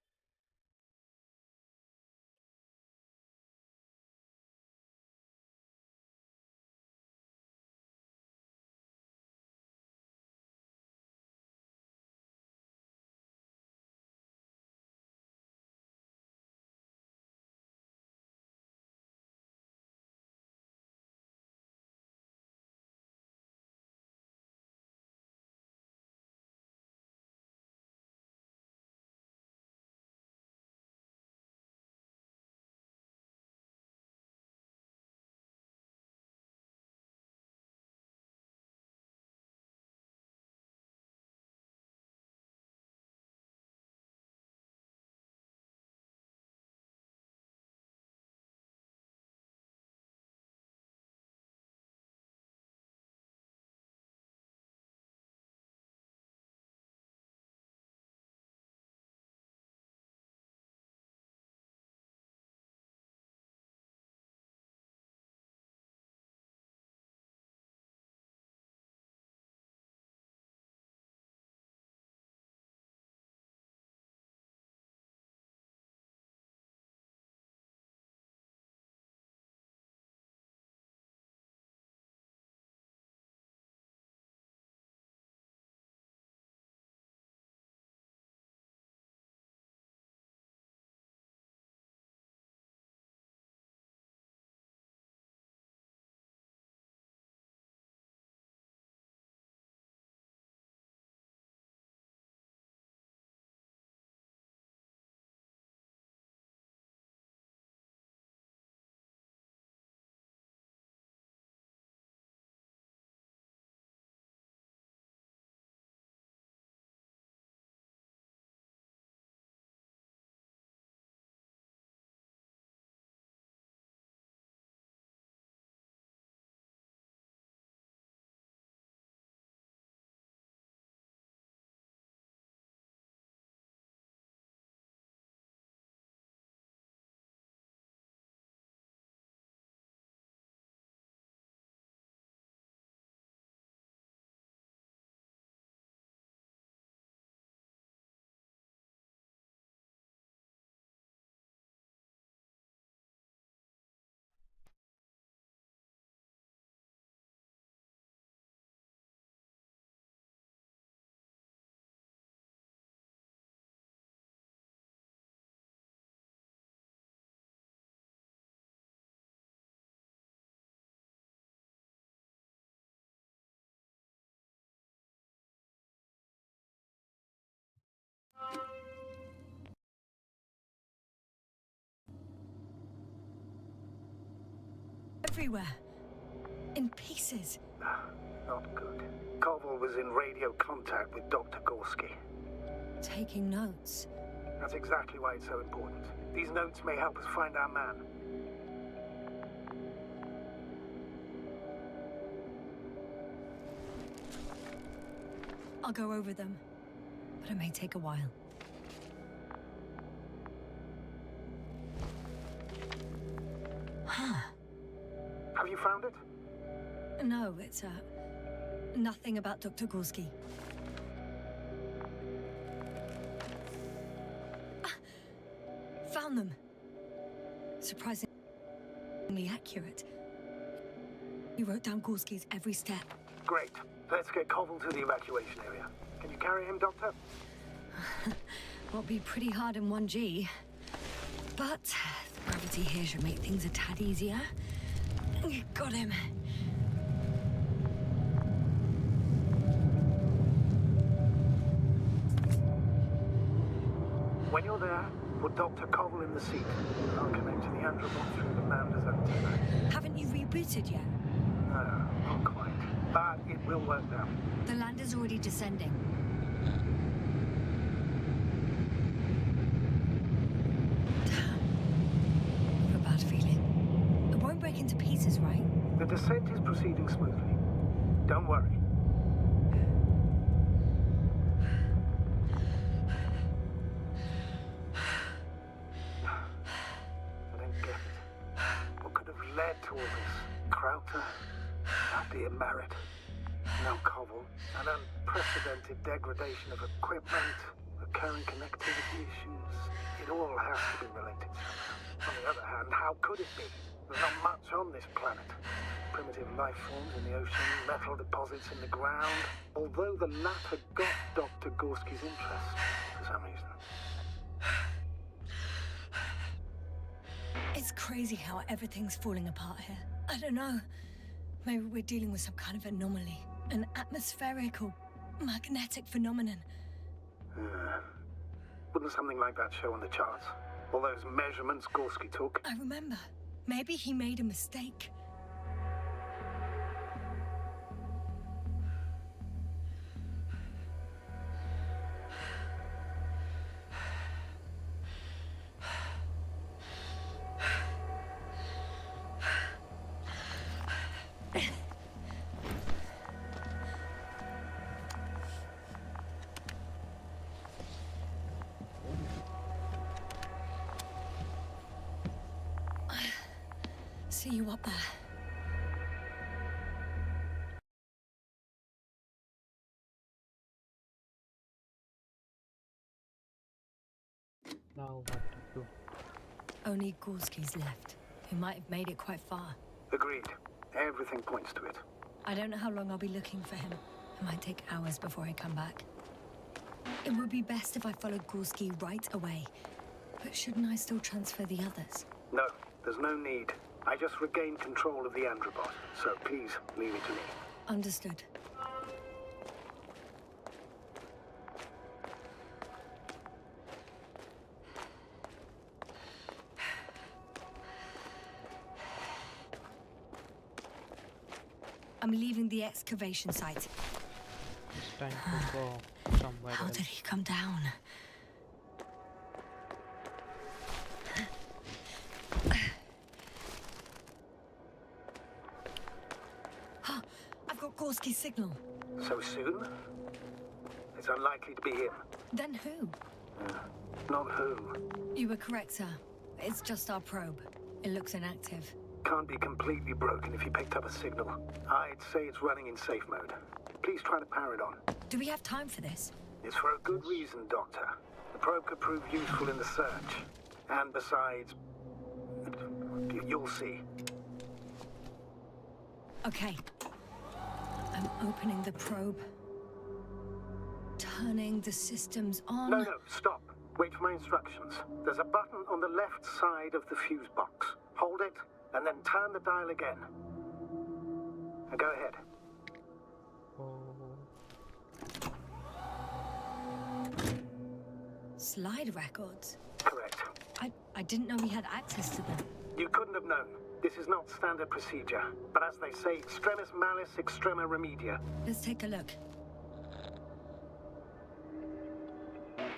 Everywhere. In pieces. Not good. Koval was in radio contact with Dr. Gorski. Taking notes. That's exactly why it's so important. These notes may help us find our man. I'll go over them, but it may take a while. Huh. Have you found it? No, it's nothing about Dr. Gorski. Found them. Surprisingly accurate. You wrote down Gorski's every step. Great. Let's get Koval to the evacuation area. Can you carry him, Doctor? Will be pretty hard in 1G. But the gravity here should make things a tad easier. Got him. When you're there, put Dr. Cobble in the seat, and I'll connect to the Androbot through the Lander's antenna. Haven't you rebooted yet? No, not quite. But it will work now. The lander's already descending. Damn. I have a bad feeling. It won't break into pieces, right? The descent is proceeding smoothly. Don't worry. I don't get it. What could have led to all this? Crowther, dear Merritt, now Cobble, an unprecedented degradation of equipment, recurring connectivity issues. It all has to be related somehow. On the other hand, how could it be? There's not much on this planet. Primitive life forms in the ocean, metal deposits in the ground. Although the latter got Dr. Gorski's interest, for some reason. It's crazy how everything's falling apart here. I don't know. Maybe we're dealing with some kind of anomaly. An atmospheric or magnetic phenomenon. Wouldn't something like that show on the charts? All those measurements Gorski took? I remember. Maybe he made a mistake. See you up there. Now what to do? Only Gorski's left. He might have made it quite far. Agreed. Everything points to it. I don't know how long I'll be looking for him. It might take hours before I come back. It would be best if I followed Gorski right away. But shouldn't I still transfer the others? No, there's no need. I just regained control of the Androbot, so please leave it to me. Understood. I'm leaving the excavation site. It's time to go somewhere How else. did he come down? I've got Gorski's signal. So soon? It's unlikely to be him. Then who? Not who. You were correct, sir. It's just our probe. It looks inactive. Can't be completely broken if you picked up a signal. I'd say it's running in safe mode. Please try to power it on. Do we have time for this? It's for a good reason, Doctor. The probe could prove useful in the search. And besides, you'll see. Okay. I'm opening the probe. Turning the systems on. No, stop. Wait for my instructions. There's a button on the left side of the fuse box. Hold it, and then turn the dial again. Now go ahead. Slide records? Correct. I didn't know we had access to them. You couldn't have known. This is not standard procedure. But as they say, extremis malice, extrema remedia. Let's take a look.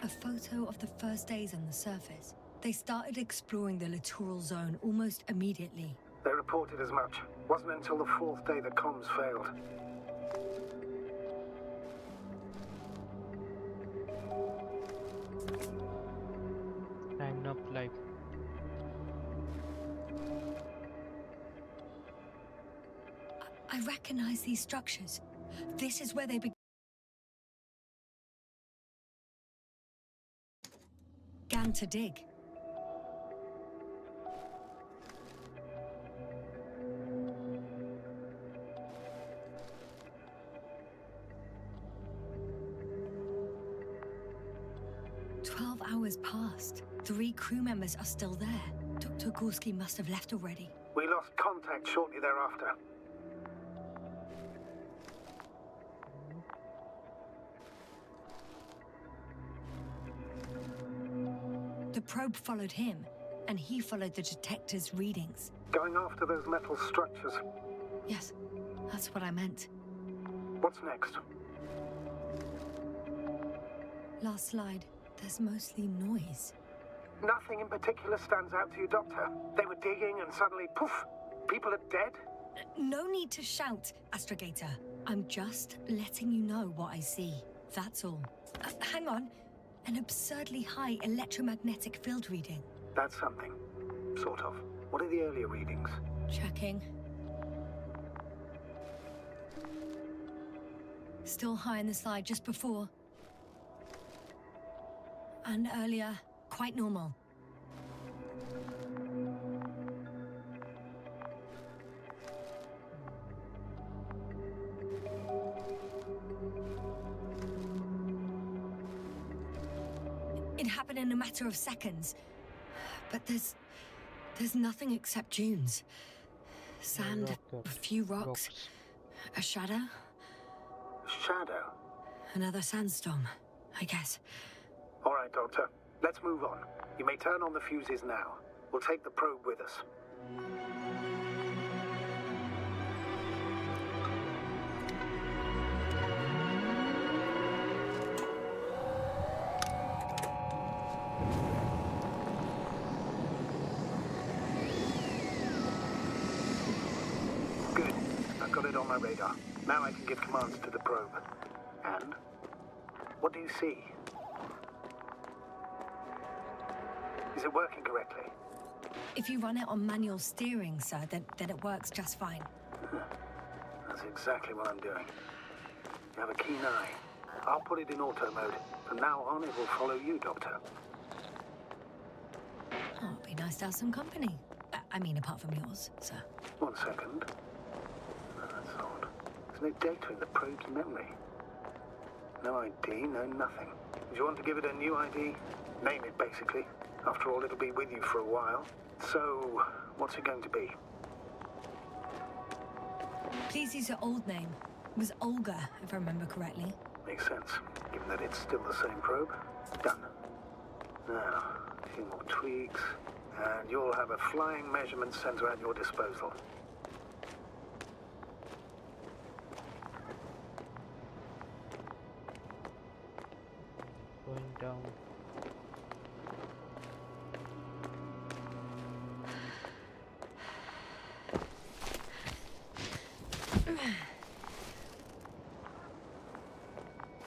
A photo of the first days on the surface. They started exploring the littoral zone almost immediately. They reported as much. Wasn't until the fourth day that comms failed. Time up life. I recognize these structures. This is where they began to dig. Hours passed. 3 crew members are still there. Dr. Gorski must have left already. We lost contact shortly thereafter. The probe followed him, and he followed the detector's readings. Going after those metal structures. Yes, that's what I meant. What's next? Last slide. There's mostly noise. Nothing in particular stands out to you, Doctor. They were digging and suddenly, poof, people are dead? No need to shout, Astrogator. I'm just letting you know what I see. That's all. Hang on. An absurdly high electromagnetic field reading. That's something. Sort of. What are the earlier readings? Checking. Still high in the slide just before. And earlier, quite normal. It happened in a matter of seconds. But there's nothing except dunes. Sand, a few rocks, a shadow. Shadow? Another sandstorm, I guess. All right, Doctor. Let's move on. You may turn on the fuses now. We'll take the probe with us. Good. I've got it on my radar. Now I can give commands to the probe. And? What do you see? Is it working correctly? If you run it on manual steering, sir, then it works just fine. That's exactly what I'm doing. You have a keen eye. I'll put it in auto mode. From now on, it will follow you, Doctor. Oh, it'd be nice to have some company. I mean, apart from yours, sir. 1 second. That's odd. There's no data in the probe's memory. No ID, no nothing. Do you want to give it a new ID? Name it, basically. After all, it'll be with you for a while. So, what's it going to be? Please use your old name. It was Olga, if I remember correctly. Makes sense, given that it's still the same probe. Done. Now, a few more tweaks, and you'll have a flying measurement center at your disposal. Going down.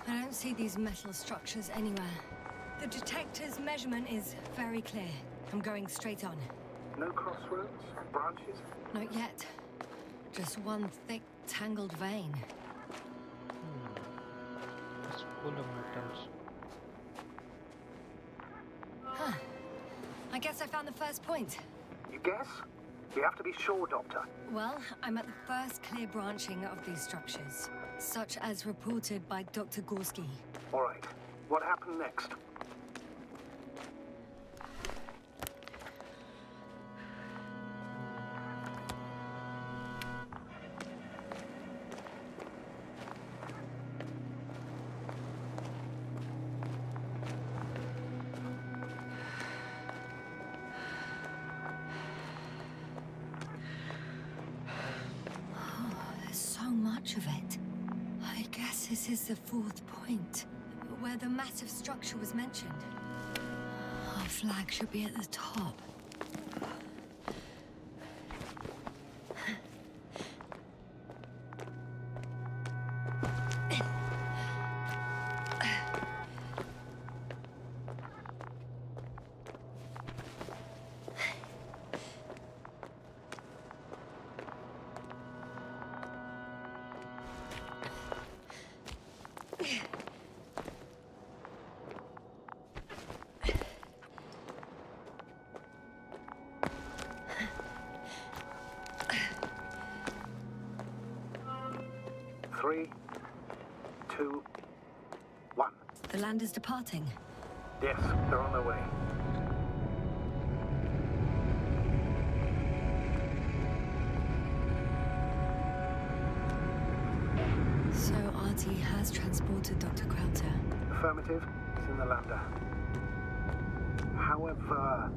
I don't see these metal structures anywhere. The detector's measurement is very clear. I'm going straight on. No crossroads? Branches? Not yet. Just one thick, tangled vein. It's full of metals. Huh. I guess I found the first point. You guess? We have to be sure, Doctor. Well, I'm at the first clear branching of these structures, such as reported by Dr. Gorski. All right. What happened next? Of it. I guess this is the fourth point, where the massive structure was mentioned. Our flag should be at the top. Three, 2, 1. The land is departing. Yes, they're on their way. So RT has transported Dr. Krauter. Affirmative. He's in the lander. However,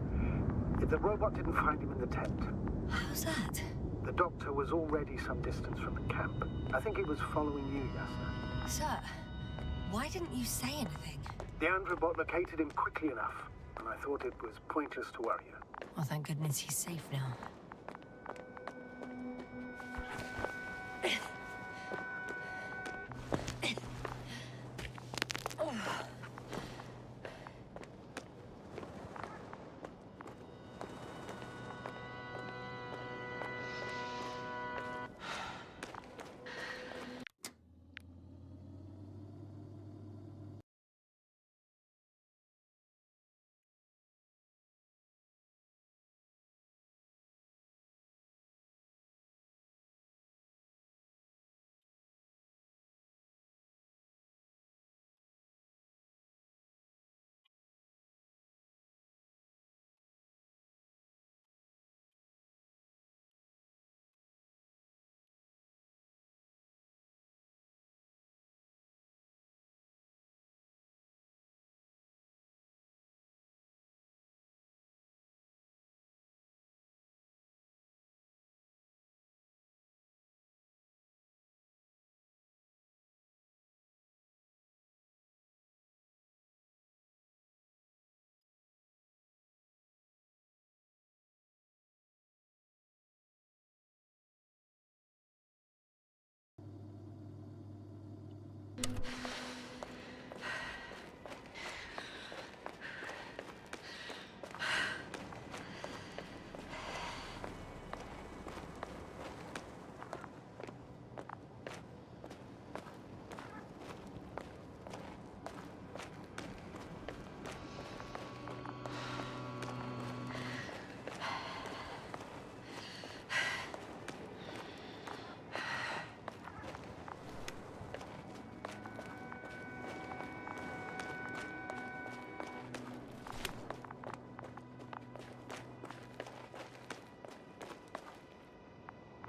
the robot didn't find him in the tent. How's that? The doctor was already some distance from the camp. I think he was following you, Yasna. Sir, why didn't you say anything? The Androbot located him quickly enough, and I thought it was pointless to worry you. Well, thank goodness he's safe now.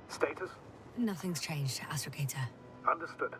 Status? Nothing's changed, Astrogator. Understood.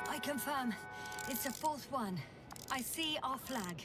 I confirm. It's the fourth one. I see our flag.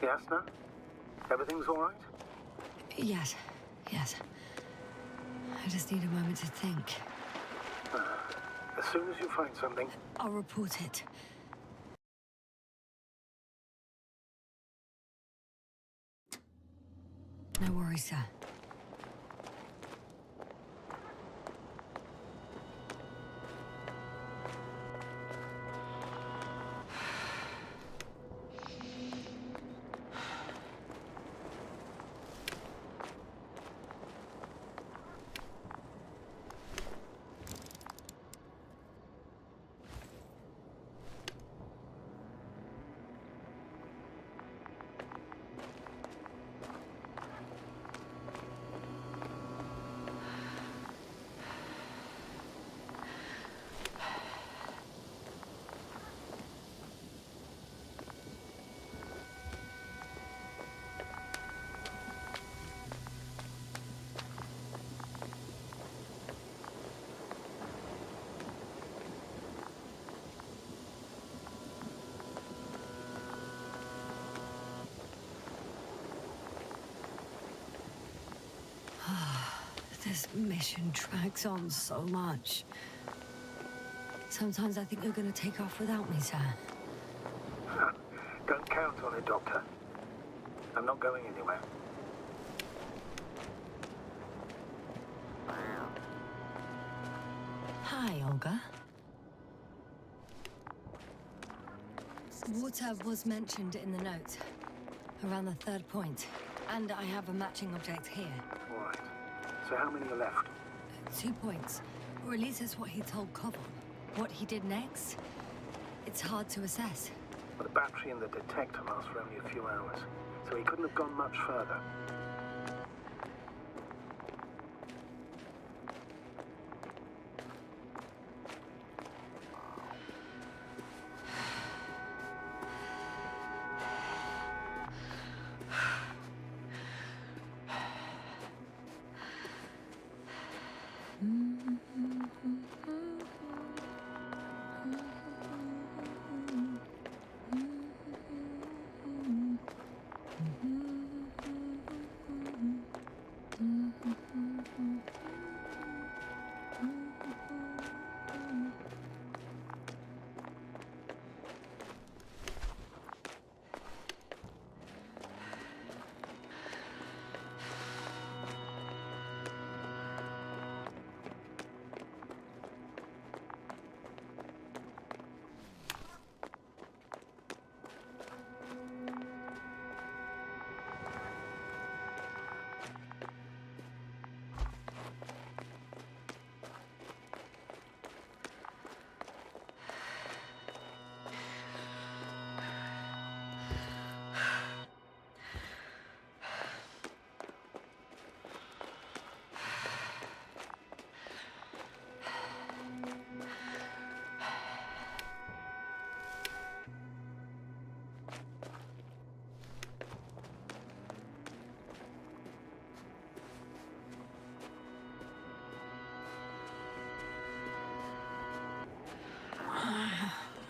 Yasna? Everything's all right? Yes, yes. I just need a moment to think. As soon as you find something, I'll report it. No worries, sir. This mission drags on so much. Sometimes I think you're going to take off without me, sir. don't count on it, Doctor. I'm not going anywhere. Hi, Olga. Water was mentioned in the note, around the third point. And I have a matching object here. All right. So how many are left? 2 points. Or at least that's what he told Koval. What he did next, it's hard to assess. But the battery and the detector last for only a few hours, so he couldn't have gone much further.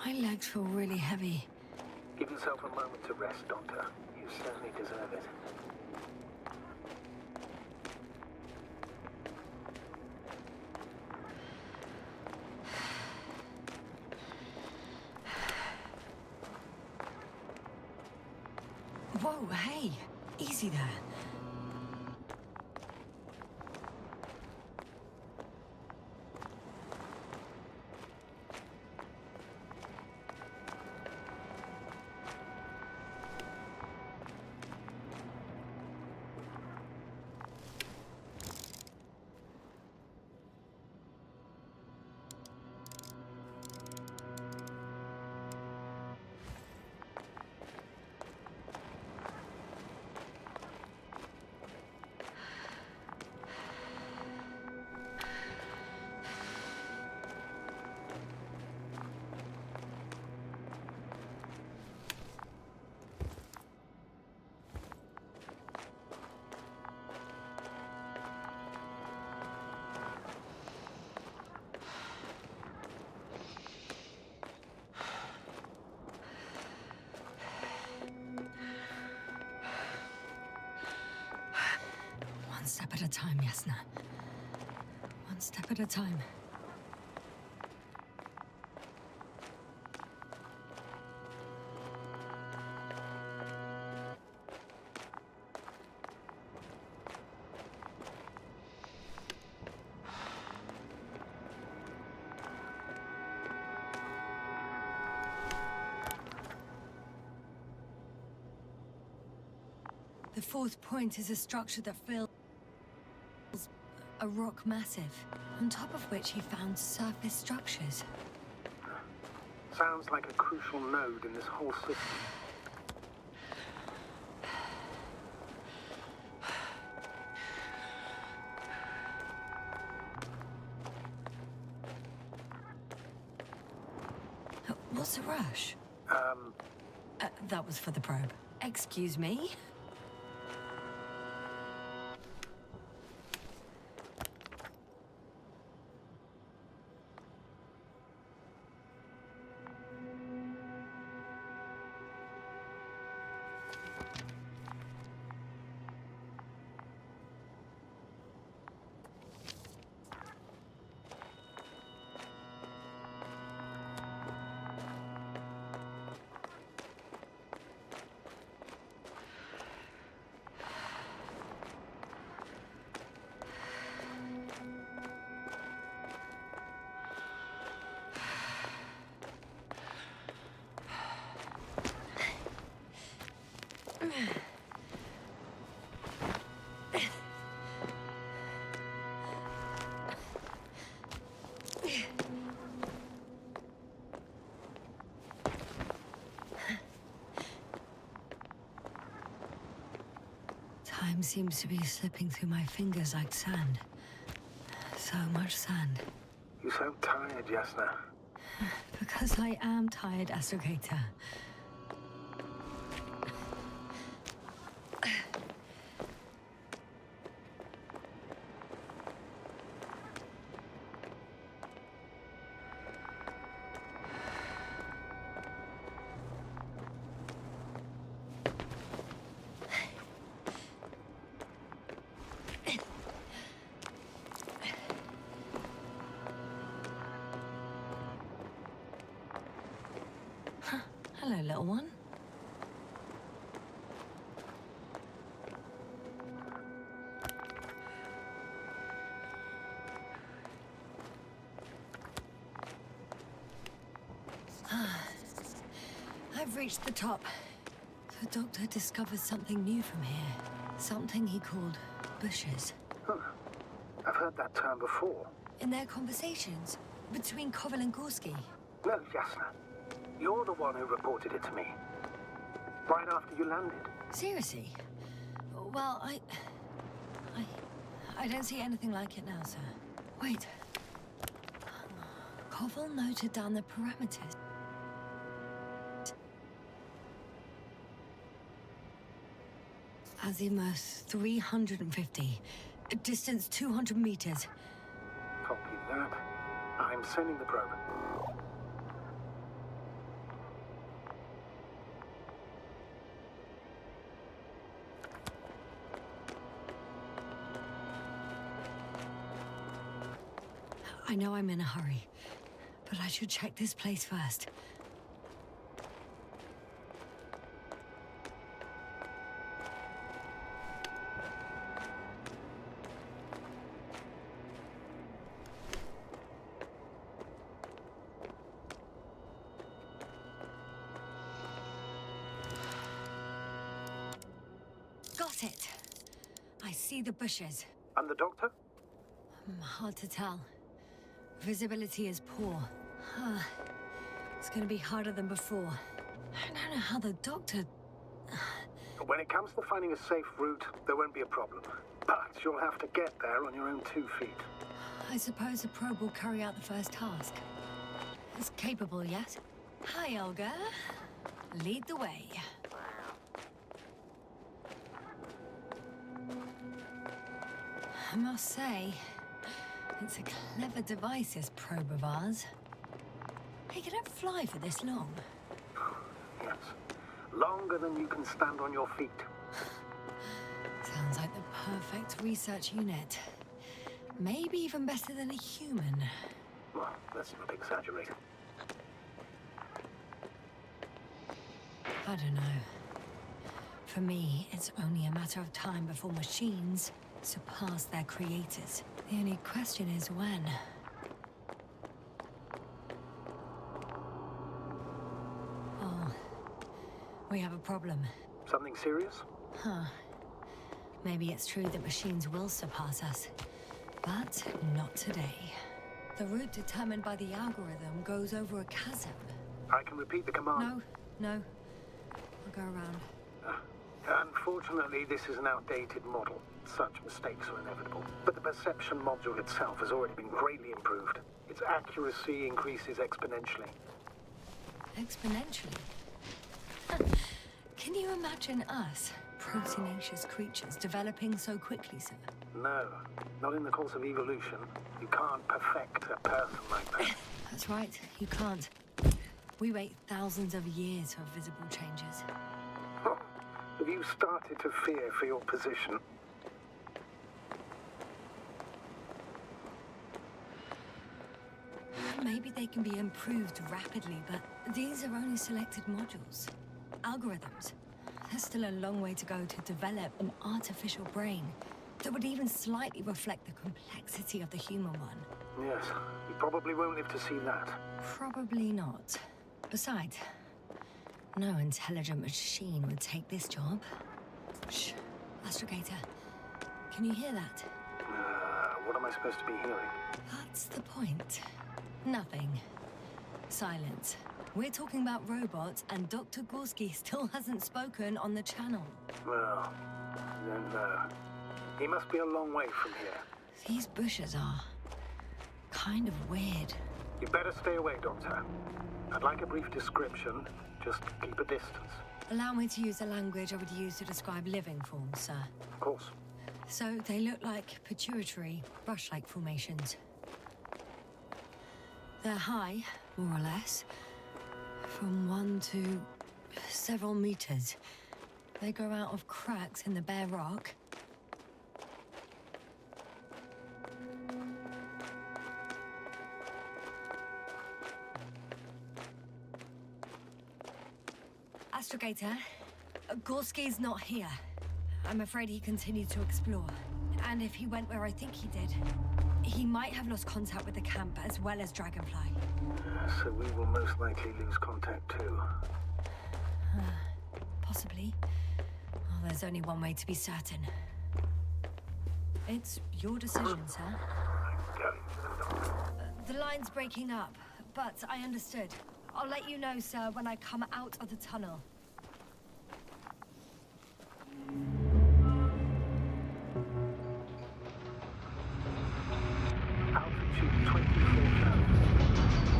My legs feel really heavy. Give yourself a moment to rest, Doctor. You certainly deserve it. Whoa, hey! Easy there. One step at a time, Yasna. One step at a time. The fourth point is a structure that fills a rock massive, on top of which he found surface structures. Sounds like a crucial node in this whole system. What's the rush? That was for the probe. Excuse me? Time seems to be slipping through my fingers like sand. So much sand. You sound tired, Yasna. Because I am tired, Astrogator. Hello, little one. I've reached the top. The doctor discovered something new from here. Something he called bushes. Huh. I've heard that term before. In their conversations between Koval and Gorski. No, Yasna. You're the one who reported it to me. Right after you landed. Seriously? Well, I don't see anything like it now, sir. Wait. Koval noted down the parameters. Azimuth 350. Distance 200 meters. Copy that. I'm sending the probe. I know I'm in a hurry, but I should check this place first. Got it. I see the bushes. And the doctor? Hard to tell. Visibility is poor. It's gonna be harder than before. I don't know how the doctor... When it comes to finding a safe route, there won't be a problem. But you'll have to get there on your own 2 feet. I suppose the probe will carry out the first task. It's capable yet? Hi, Olga. Lead the way. I must say, it's a clever device, this probe of ours. Hey, can it fly for this long? Yes. Longer than you can stand on your feet. Sounds like the perfect research unit. Maybe even better than a human. Well, let's not exaggerate. I don't know. For me, it's only a matter of time before machines surpass their creators. The only question is when. Oh, we have a problem. Something serious? Huh. Maybe it's true that machines will surpass us, but not today. The route determined by the algorithm goes over a chasm. I can repeat the command. No. I'll go around. Unfortunately, this is an outdated model. Such mistakes are inevitable. But the perception module itself has already been greatly improved. Its accuracy increases exponentially. Exponentially? Can you imagine us, proteinaceous creatures, developing so quickly, sir? No, not in the course of evolution. You can't perfect a person like that. That's right, you can't. We wait thousands of years for visible changes. Have you started to fear for your position? Maybe they can be improved rapidly, but these are only selected modules. Algorithms. There's still a long way to go to develop an artificial brain that would even slightly reflect the complexity of the human one. Yes, you probably won't live to see that. Probably not. Besides, no intelligent machine would take this job. Shh. Astrogator, can you hear that? What am I supposed to be hearing? That's the point. Nothing. Silence. We're talking about robots, and Dr. Gorski still hasn't spoken on the channel. Well, then, he must be a long way from here. These bushes are kind of weird. You better stay away, Doctor. I'd like a brief description. Just keep a distance. Allow me to use the language I would use to describe living forms, sir. Of course. So they look like pituitary, brush-like formations. They're high, more or less, from 1 to several meters. They grow out of cracks in the bare rock. Astrogator, Gorski's not here. I'm afraid he continued to explore. And if he went where I think he did, he might have lost contact with the camp as well as Dragonfly. So we will most likely lose contact too. Possibly. Well, there's only one way to be certain. It's your decision, sir. The line's breaking up, but I understood. I'll let you know, sir, when I come out of the tunnel. Altitude 24,000.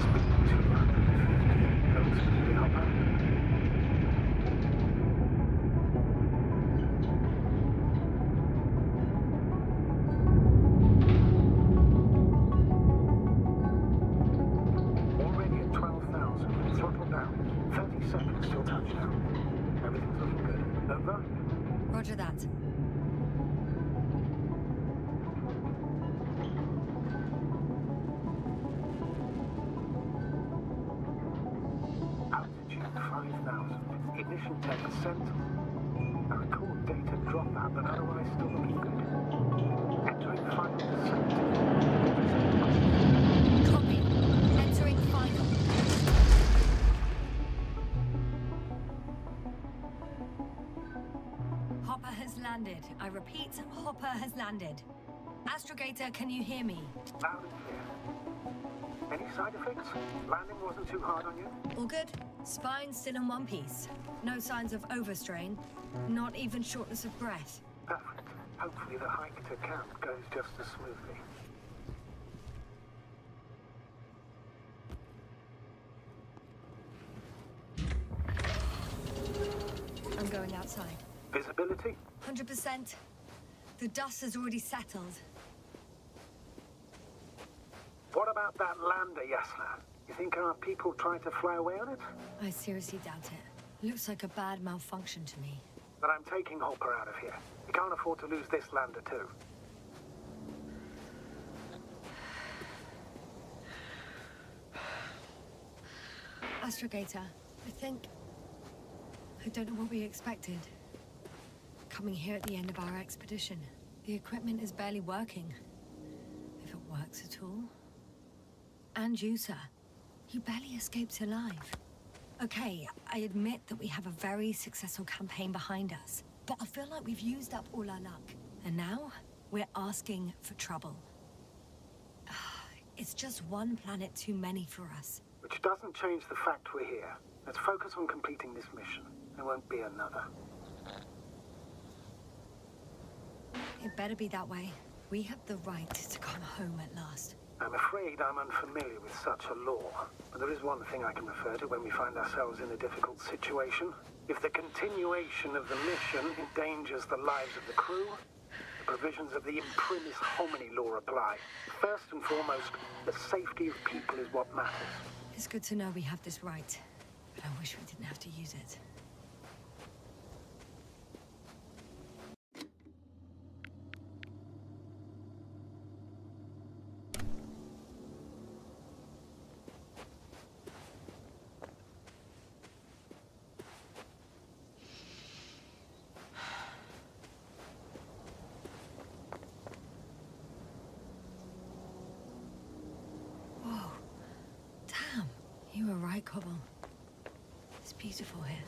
Speed 250. Go speed, Hopper. Already at 12,000. Throttle down. 30 seconds till touchdown. Everything's looking good. Over? Roger that. Altitude 5,000. Ignition 10%. I record data dropout, but otherwise still looking good. Entering final descent. Copy. Entering final. Hopper has landed. I repeat, Hopper has landed. Astrogator, can you hear me? Loud and clear. Any side effects? Landing wasn't too hard on you? All good. Spine still in one piece. No signs of overstrain. Not even shortness of breath. Perfect. Hopefully the hike to camp goes just as smoothly. I'm going outside. Visibility? 100%. The dust has already settled. What about that lander, Yasna? You think our people tried to fly away on it? I seriously doubt it. Looks like a bad malfunction to me. Then I'm taking Hopper out of here. We can't afford to lose this lander too. Astrogator, I don't know what we expected. Coming here at the end of our expedition. The equipment is barely working. If it works at all. And you, sir. You barely escaped alive. Okay, I admit that we have a very successful campaign behind us. But I feel like we've used up all our luck. And now, we're asking for trouble. It's just one planet too many for us. Which doesn't change the fact we're here. Let's focus on completing this mission. There won't be another. It better be that way. We have the right to come home at last. I'm afraid I'm unfamiliar with such a law, but there is one thing I can refer to when we find ourselves in a difficult situation. If the continuation of the mission endangers the lives of the crew, the provisions of the imprimis homini law apply. First and foremost, the safety of people is what matters. It's good to know we have this right, but I wish we didn't have to use it. You were right, Cobble. It's beautiful here.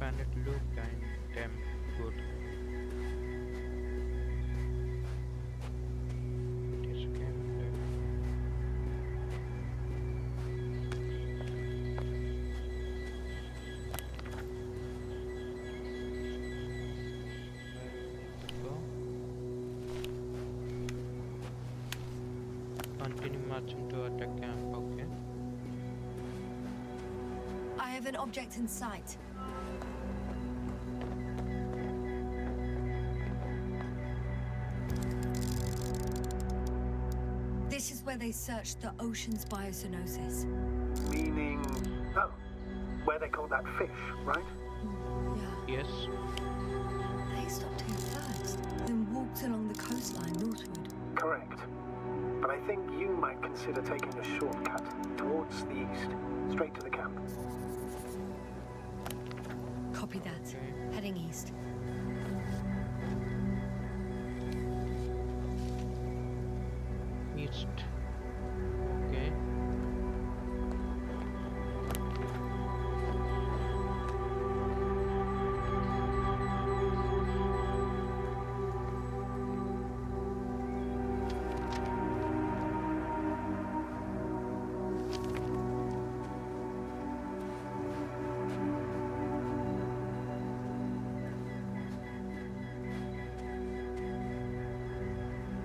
planet look kind damn good. This game go. Continue marching to attack camp. Okay. I have an object in sight. This is where they searched the ocean's biosynosis. Meaning, oh, where they caught that fish, right? Yeah. Yes. They stopped here first, then walked along the coastline northward. Correct. But I think you might consider taking a shortcut towards the east, straight to the camp. Copy that. Okay. Heading east. East. Okay.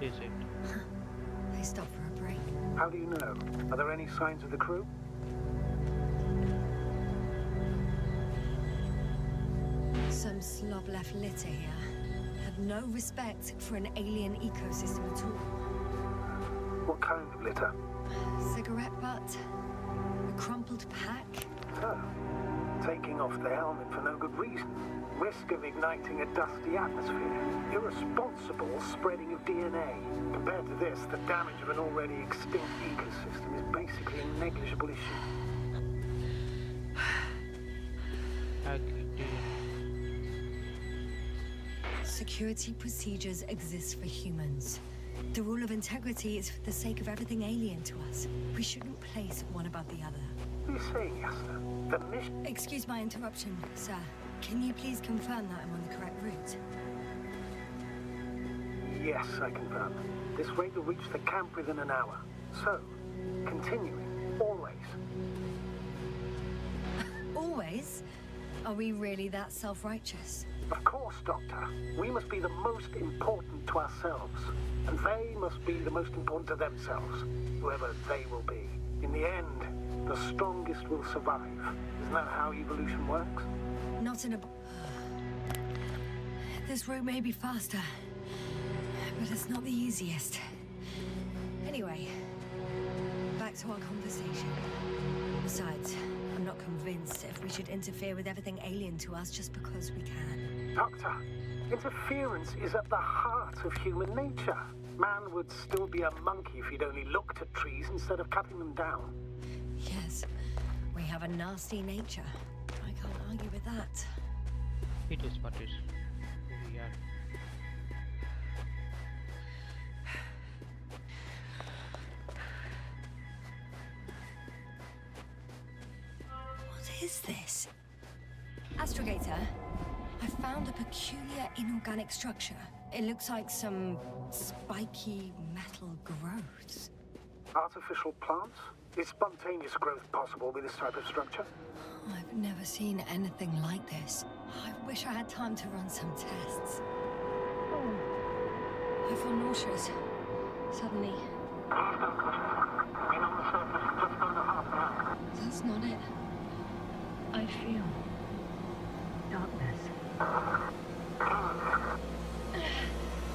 Is it? They stopped for a break. How do you know? Are there any signs of the crew? Some slob left litter here. Had no respect for an alien ecosystem at all. What kind of litter? Cigarette butt, a crumpled pack. So, taking off the helmet for no good reason. Risk of igniting a dusty atmosphere. Irresponsible spreading of DNA. Compared to this, the damage of an already extinct ecosystem is basically a negligible issue. Security procedures exist for humans. The rule of integrity is for the sake of everything alien to us. We shouldn't place one above the other. What are you saying, Yasna? The mission... Excuse my interruption, sir. Can you please confirm that I'm on the correct route? Yes, I confirm. This way to reach the camp within an hour. So, continuing, always. Always? Are we really that self-righteous? Of course, Doctor. We must be the most important to ourselves. And they must be the most important to themselves, whoever they will be. In the end, the strongest will survive. Isn't that how evolution works? Not in a... This route may be faster, but it's not the easiest. Anyway, back to our conversation. Besides, I'm not convinced if we should interfere with everything alien to us just because we can. Doctor, interference is at the heart of human nature. Man would still be a monkey if he'd only looked at trees instead of cutting them down. Yes, we have a nasty nature. I can't argue with that. It is what is. We are. What is this? Astrogator, I found a peculiar inorganic structure. It looks like some spiky metal growths. Artificial plants? Is spontaneous growth possible with this type of structure? I've never seen anything like this. I wish I had time to run some tests. I feel nauseous. Suddenly. That's not it. I feel darkness.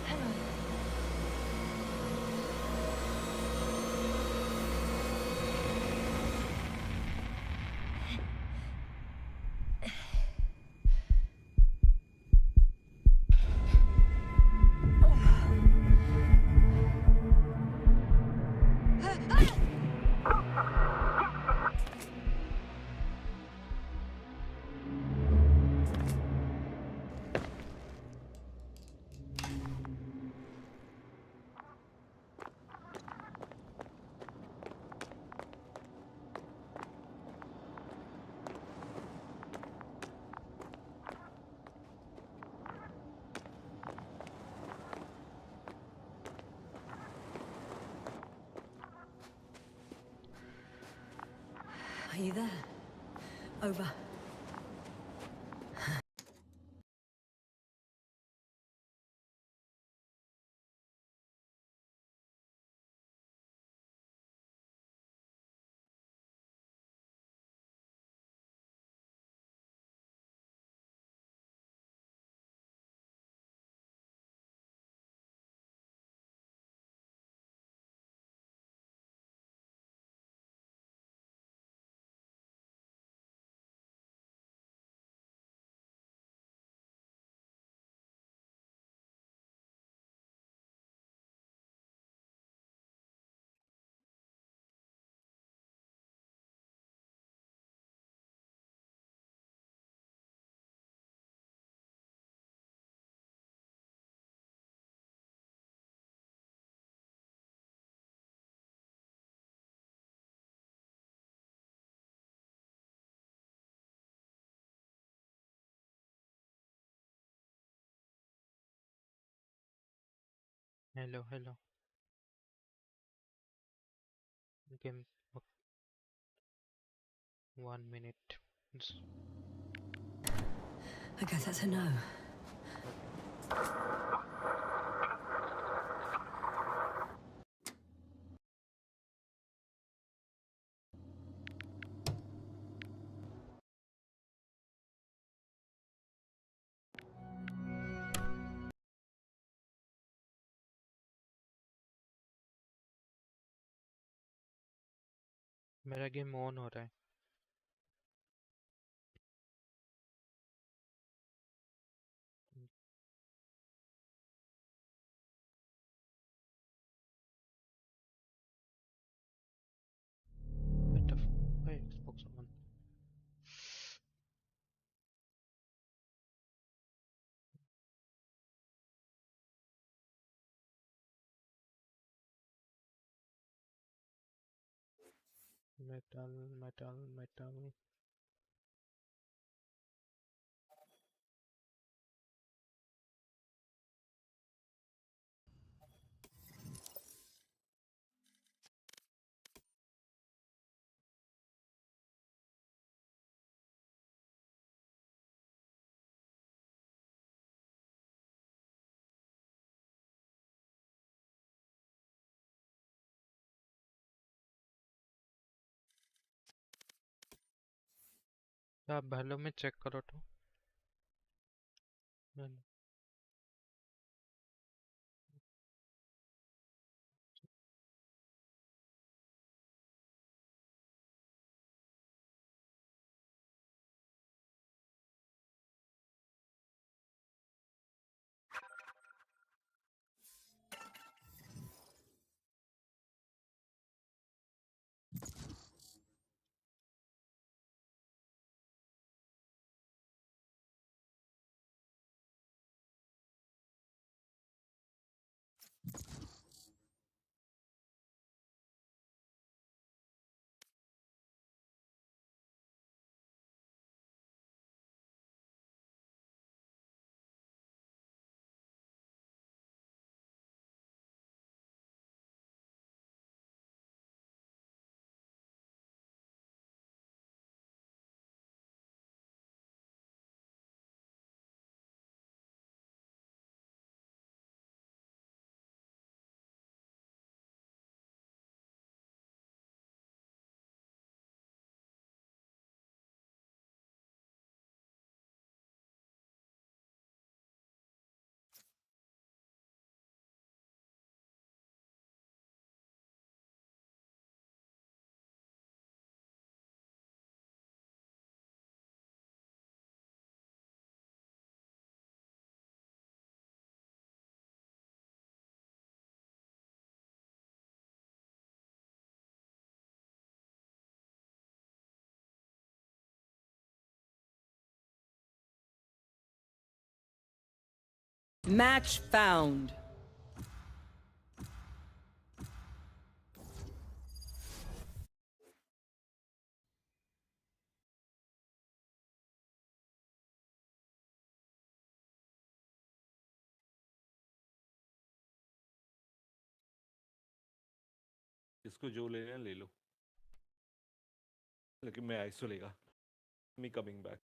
Hang on. Are you there? Over. Hello, hello. Give me 1 minute. I guess that's a no. मेरा game on हो रहा है. What the why Xbox on? Metal, metal, metal. आप भलो में check करो तो. Match found. इसको जो लेना ले लो. लेकिन मैं आइसोलेगा me coming back.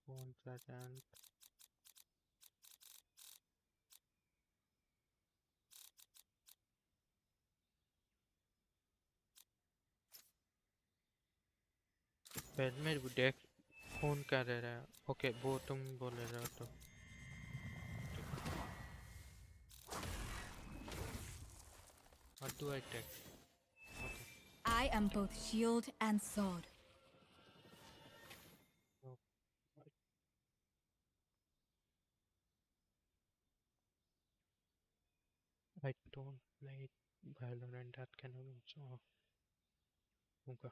One second. पहले मेरे देख फोन कर रहा है. ओके वो तुम बोल रहे हो तो what do I take? Okay. I am both shield and sword. So, I don't play Valorant that kind of so okay.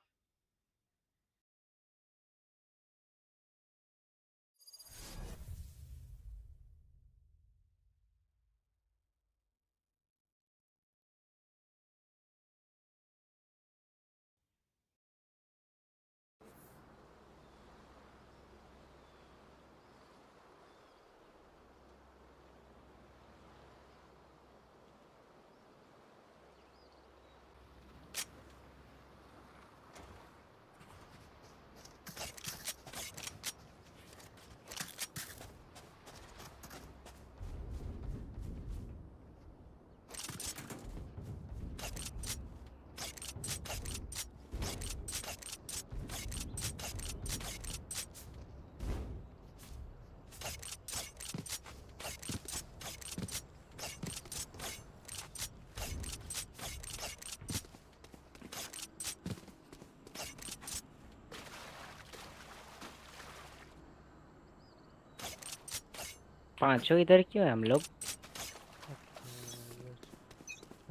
पांचों इधर क्यों है हम लोग?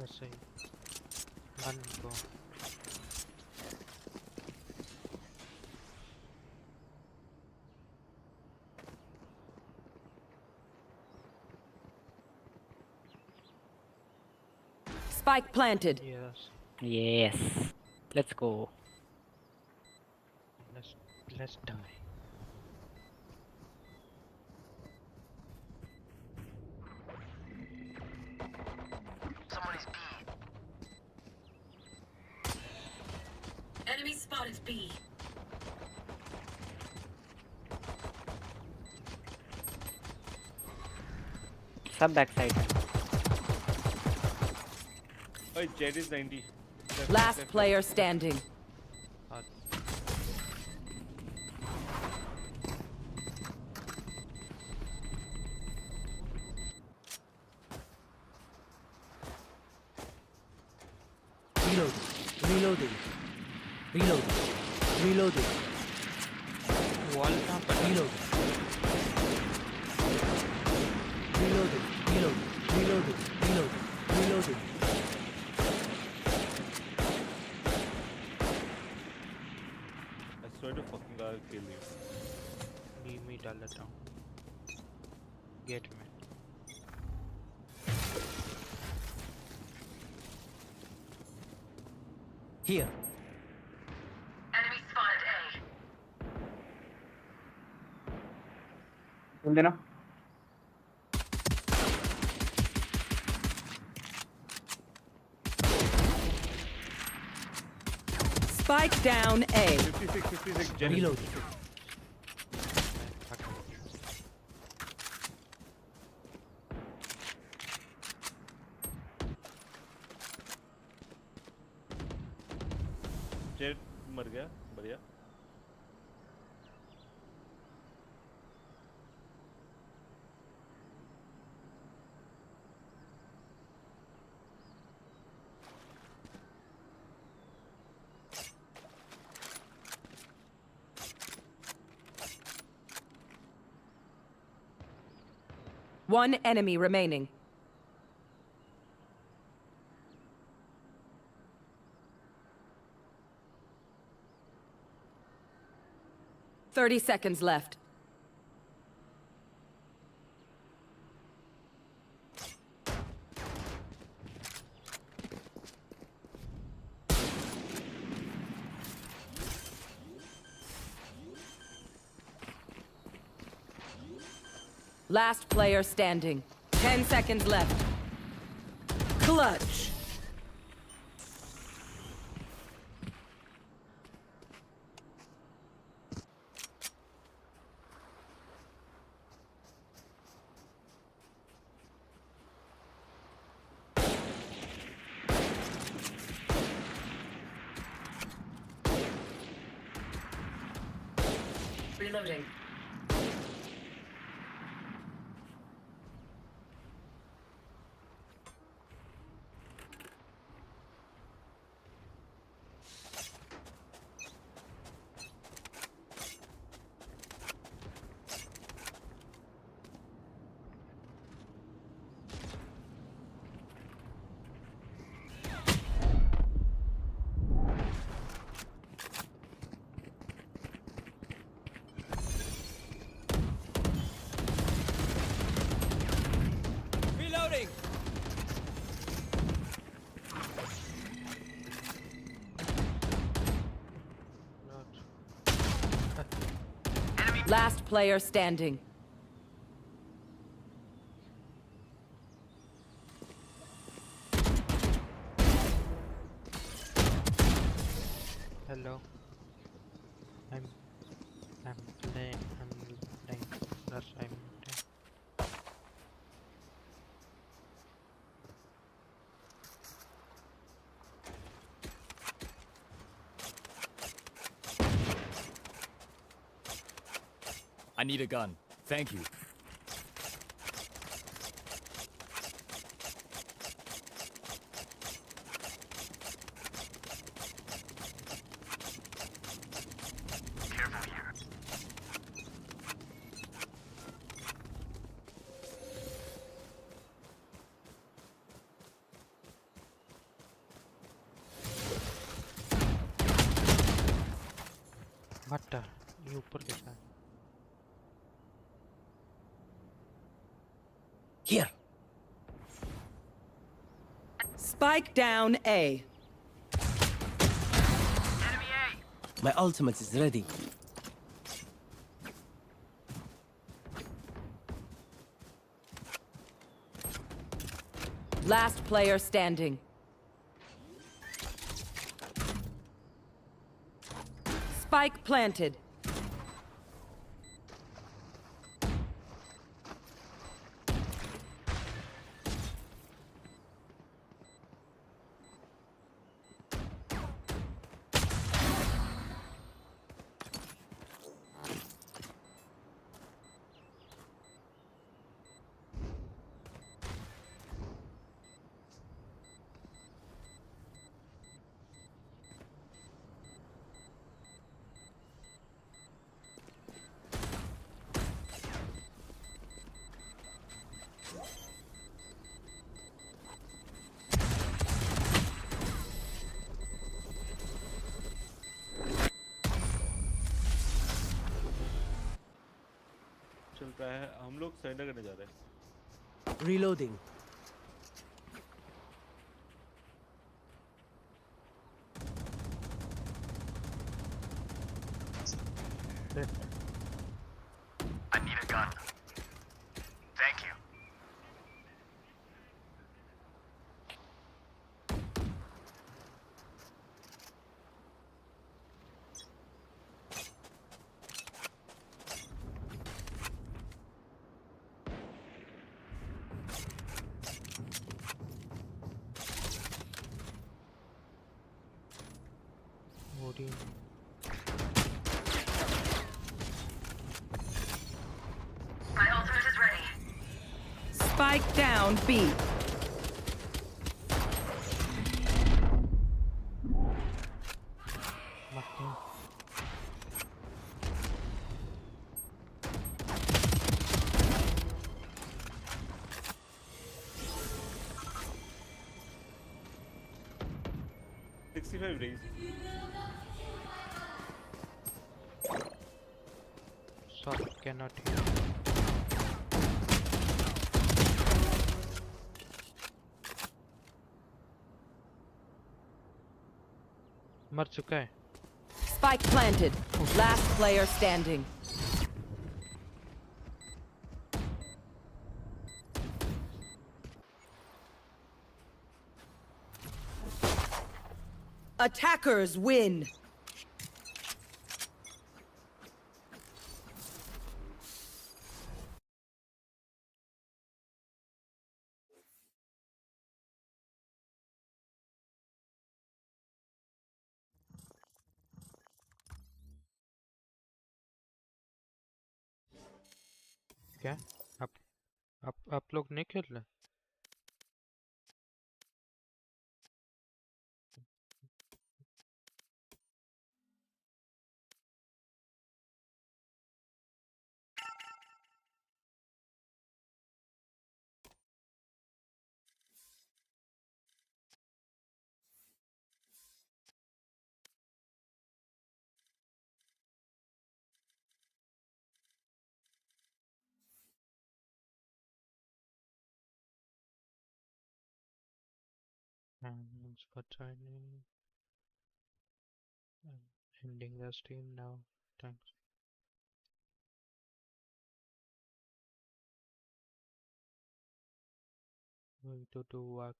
वैसे ही मन को Spike planted. yes. Let's go. Let's die. Someone is B. Enemy spotted B. सब बैक साइड है. Oh, Jet is 90. Last player standing. Reloading. Wall कहाँ पर? Reloading. I swear to fucking God, I'll kill you. Leave me डाल देता हूँ. Get me. Here. Enemy spotted A. बोल देना. Spike down A. 56, Jet. Reloading. Jet मर गया, बढ़िया. One enemy remaining. 30 seconds left. Last player standing. 10 seconds left. Clutch. Reloading. Last player standing. Hello. I'm playing. That's I'm playing. I need a gun. Thank you. Careful here. What? ये ऊपर कैसा है? Here. Spike down A. My ultimate is ready. Last player standing. Spike planted. चल रहा है हम लोग surrender करने जा रहे हैं Reloading. I need a gun. Thank you. What do you? My ultimate is ready. Spike down B. Martin. $65 raise. Sorry, cannot hear. मर चुका है. Spike planted. Last player standing. Attackers win. क्या? आप लोग नहीं खेल रहे? उसका joining. Ending the stream now. Thanks. Going to do work.